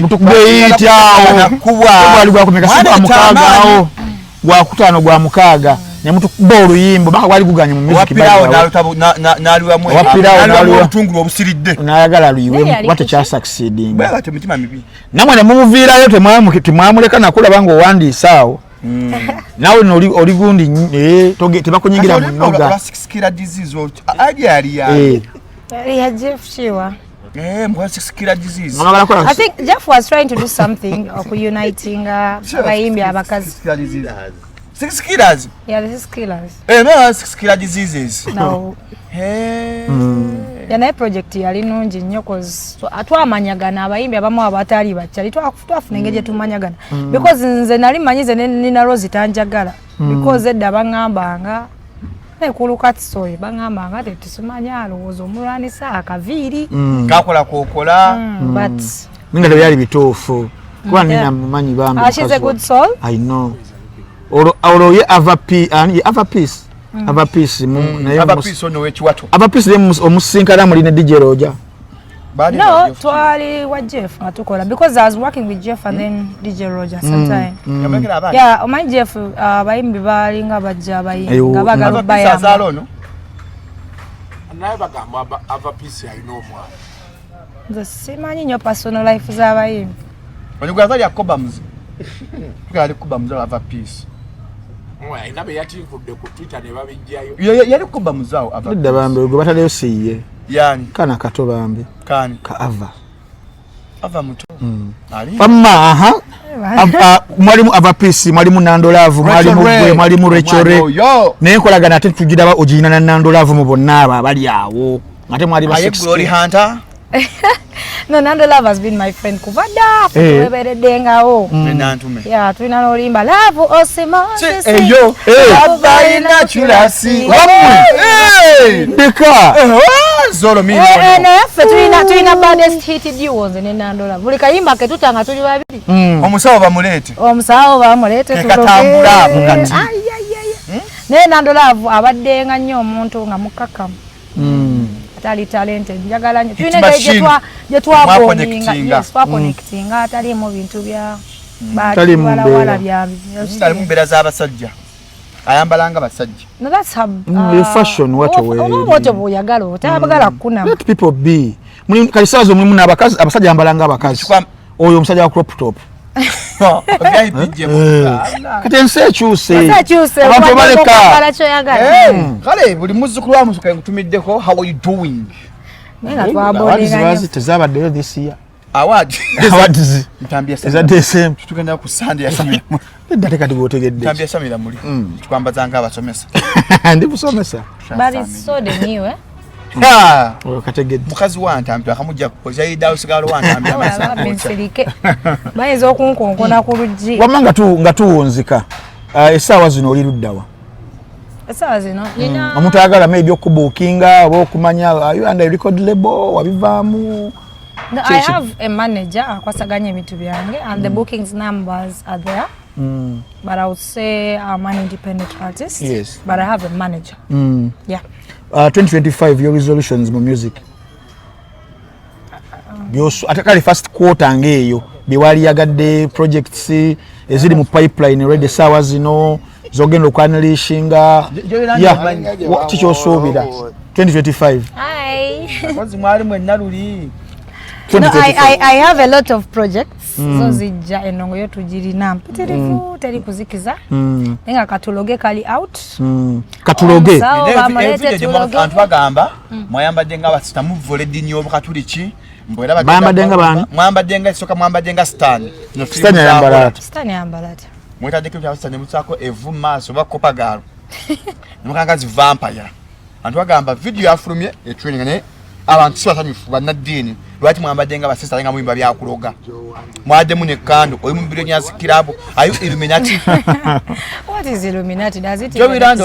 Speaker 2: awo kubwa gwa kumeka kwa mukaga awo gwa kutano gwa mukaga ne mutukuba oluyimbo baka wali kuganya mu music
Speaker 3: wapirawo tungulu obusiridde
Speaker 2: nayagala luyiwe wate kya succeeding
Speaker 3: bwa mutima mibi
Speaker 2: namwe ne mumuviirayo temwamuleka nakula bango owandisaawo nawe oli gundi tebakunyingira mu nnoga
Speaker 3: 6 kila disease ajali
Speaker 4: ya Jeff Shiwa.
Speaker 3: I
Speaker 4: think Jeff was trying to do something of uniting abayimbi abakazi.
Speaker 3: 6 killers?
Speaker 4: Yeah, the 6 killers.
Speaker 3: No, 6 killer diseases.
Speaker 4: No. Yana project yali nungi nnyo cause atwamanyagana abayimbi abamu abatali bakyali twafuna engeri tumanyagana because nze nali manyize nina Rose tanjagala because edda bangambanga ekulu katsoye bangambanga tetusimanya alowooza omulwanisa akaviiri
Speaker 3: kakola kokola
Speaker 4: but
Speaker 2: ninga byali bituufu kuba nina mumanyi bambi
Speaker 4: she's a good soul.
Speaker 2: I know oro ye ava peace
Speaker 3: ono wekiwato
Speaker 2: ava peace omusinkana mulina DJ Roja.
Speaker 4: No, twali wa Jeff matukola because I was working with Jeff and then DJ Roger sometime. Yeah, my Jeff bayimbi balinga bajja bayimbi ngabagala baya.
Speaker 6: Naye bagamba ava peace I know mwa.
Speaker 4: The simanyi nyo personal life za bayimbi.
Speaker 3: Onyugwaza ya Cobams. Tukali Cobams ava peace.
Speaker 6: Mwa inabe yatinfudde ku Twitter ne babijjayo.
Speaker 3: Yali Cobams zao ava.
Speaker 2: Dabambe go bataleyo siye.
Speaker 3: Yani
Speaker 2: kana kato bambi
Speaker 3: kani
Speaker 2: ka ava
Speaker 3: muto
Speaker 2: pamma mwalimu ava peace mwalimu nandolavu mwalimu gwe mwalimu rechore naye nkolagana ate tugira ogina na nandolavu mu bonna aba bali awo ate mwali ba
Speaker 3: 6 Glory Hunter.
Speaker 4: No, Nandolove has been my friend kuvada fuweberedde ngawo
Speaker 3: nantume
Speaker 4: yeah tulina nolimba love osimosis
Speaker 3: eyo abaina chulasi
Speaker 2: deka
Speaker 3: zoro mimi
Speaker 4: naffe tulina baddest hit duos ne Nandolove buli kayimba ke tutanga tuli babiri
Speaker 3: omusawo bamulete
Speaker 4: katambula mukati ne Nandolove abadde nga nnyo omuntu nga mukakamu tali talented njagala nnyo tulina je twakonekitinga atali mu bintu bya
Speaker 2: tali wala
Speaker 4: byambi
Speaker 3: tali mu mbera z'abasajja ayambalanga basajja
Speaker 4: no that's how
Speaker 2: fashion what way
Speaker 4: what boyagala otabagala kuna
Speaker 2: let people be muli kalisazo muli muna abakazi abasajja ambalanga abakazi oyo omusajja wa crop top kati ensi ekyuse abantu baleka
Speaker 3: kale buli muzzukulu wa musuka ngutumiddeko how are you doing
Speaker 2: tezabaddeyo this year
Speaker 3: awards
Speaker 2: eza DSM
Speaker 3: tutugenda ku Sunday ya Samira
Speaker 2: date kati gotegedde
Speaker 3: tambya Samira muli tukwambazanga abasomesa
Speaker 2: ndi busomesa
Speaker 4: but it's so the new
Speaker 2: kategedde
Speaker 3: mukazi wantambya akamujja kukoza ida usigalo wantambya
Speaker 4: amasanko bayinza okunkonkona ku luggi
Speaker 2: wamanga nga tuwunzika essaawa zino oli luddawa
Speaker 4: essaawa zino nina
Speaker 2: omuntu ayagala maybe okubuukinga oba okumanya ayo under record label wabivaamu.
Speaker 4: No, I have a manager akwasaganya ebintu byange and the bookings numbers are there. But I would say I'm an independent artist.
Speaker 2: Yes.
Speaker 4: But I have a manager. Yeah.
Speaker 2: 2025 your resolutions mu music atakali first quarter ngeyo biwali yagadde projects eziri mu pipeline ready sawa zino zogenda okwanalishinga kikyosubira 2025
Speaker 3: kozi mwali mwenna luli.
Speaker 4: No, I have a lot of projects. So zijja enongo yo tujirina mpitirifu teri kuzikiza. Nenga katuloge kali out.
Speaker 2: Katuloge.
Speaker 3: Abantu bagamba mwayambadde nga basita muvole dinyo katuli ki.
Speaker 2: Bayambaddenga bani?
Speaker 3: Mwambaddenga isoka mwambaddenga Stan.
Speaker 2: Stan yambalata.
Speaker 4: Stan yambalata.
Speaker 3: Mwetadde kya Stan mutsako evu maso bakopa galo. Mukanga zi vampire. Abantu bagamba video afulumye etwenga ne abantu sibasanyufu bannaddiini lwaki mwambaddenga basista nga muyimba byakuloga mwaddemu ne kando oli mu Billionaires Club are you Illuminati?
Speaker 4: What is Illuminati? Does it
Speaker 3: Illuminati?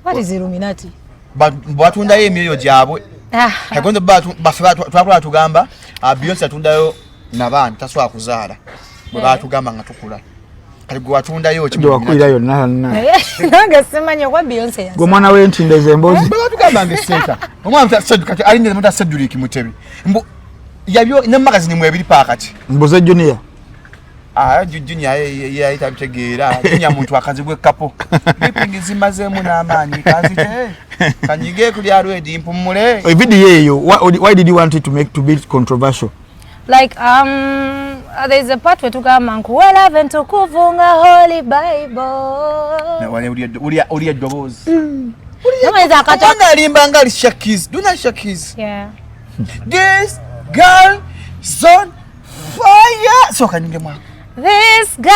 Speaker 4: What is Illuminati?
Speaker 3: Batundayo emyoyo gyabwe kagondo twakola tugamba Beyonce atundayo nabaana tasobola kuzaala bwe batugamba nga tukula kali gwe watundayo
Speaker 2: wakwira yonna
Speaker 4: nange simanyi kwa Beyonce yasa
Speaker 2: gwe mwana w'entindeze embozi
Speaker 3: batugamba ngesenta omwana mutasedukati alinye mutaseduliki mutebi mbu yabyo ne magazine mu ebiri pakati
Speaker 2: mboze junior
Speaker 3: junior yayita bitegeera junior muntu akazibwe kapo bipingi zimazeemu n'amaanyi kazite kanyige kuli already mpumule
Speaker 2: video eyo why did you want it to be controversial?
Speaker 4: Like there is a part where tukama nkuwela vento kuvunga Holy Bible.
Speaker 3: Na wale ulia dobozi.
Speaker 4: Namaliza akatoka.
Speaker 3: Mbona limba ngali shakiz? Duna shakiz.
Speaker 4: Yeah.
Speaker 3: This girl is on fire. So kanyinge mwa.
Speaker 4: This girl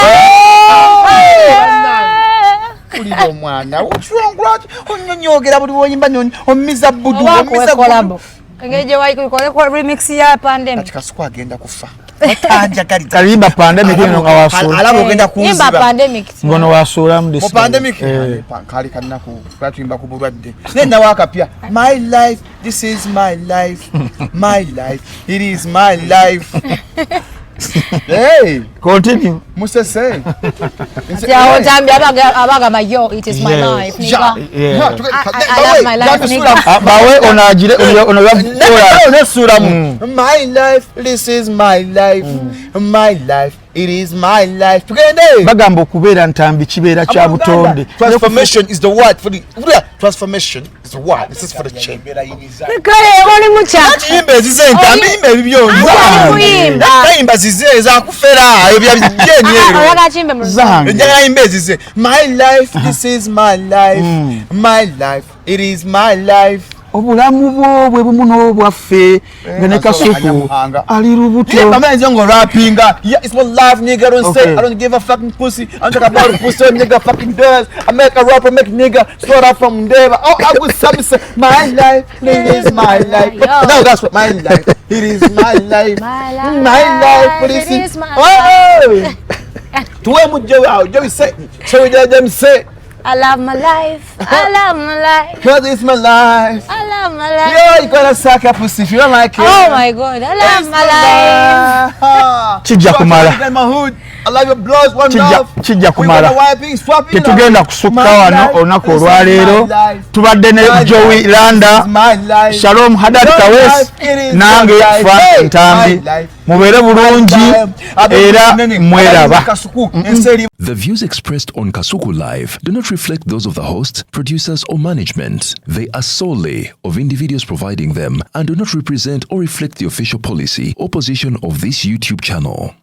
Speaker 4: on fire.
Speaker 3: Ulido mwana. Uchwangulati. Onyonyogera buli woyimba nyonyi. Omiza budu.
Speaker 4: Omiza kolabo. Ngeje kwa remix ya Pandemic.
Speaker 3: Katika siku agenda kufa. Watanja kali.
Speaker 2: Kalimba Pandemic ino nga wasura.
Speaker 3: Alabo ogenda kuziba.
Speaker 4: Imba Pandemic.
Speaker 2: Ngono wasura mu
Speaker 3: this. Pandemic. Kali kanna ku twimba ku bulwadde. Nenda wakapya. My life, this is my life. My life, it is my life. Hey,
Speaker 2: continue.
Speaker 3: Musese.
Speaker 4: Ya otambi abaga mayo, it is my life. Nigga. I love my life. Nigga.
Speaker 2: Bawe onajire
Speaker 3: my life, this is my life. My life, it is my life. Tugende.
Speaker 2: Bagamba okubeera ntambi kibeera kya butonde.
Speaker 3: Transformation is the word for the transformation is the word. This is for the change.
Speaker 4: Kale oli mucha.
Speaker 3: Imbe zize ntambi imbe bibyo. Imba zize za kufera ebya bijeni ero.
Speaker 4: Alaga chimbe muzange.
Speaker 3: Njagala imbe zize. My life, this is my life. My life, it is my life.
Speaker 2: Obulamu bwe bumuno bwaffe ngene kasuku ali rubuto
Speaker 3: mama nzongo rappinga yeah it's my life nigga don't say I don't give a fucking pussy I'm talking about a pussy nigga fucking does I make a rapper make nigga start up from there oh I would say my life it is my life no that's what my life it is my life my life it is my life tuwe mujo Joey say so them say
Speaker 4: I love my life. I love my life.
Speaker 3: Cause it's my life.
Speaker 4: I love my life.
Speaker 3: Yo, you gotta suck up pussy if you don't like it.
Speaker 4: Oh my God, I love my life.
Speaker 2: Chijja kumala.
Speaker 3: I love your blood, one love.
Speaker 2: Chijja kumala. Tetugenda kusukka wano olunaku olwaleero. Tubadde ne Joey Landa, Shalom Hadad Kawes, nange Frank Ntambi. Mubeere bulungi era mweraba.
Speaker 1: The views expressed on Kasuku Live do not reflect those of the host, producers, or management. They are solely of individuals providing them and do not represent or reflect the official policy or position of this YouTube channel.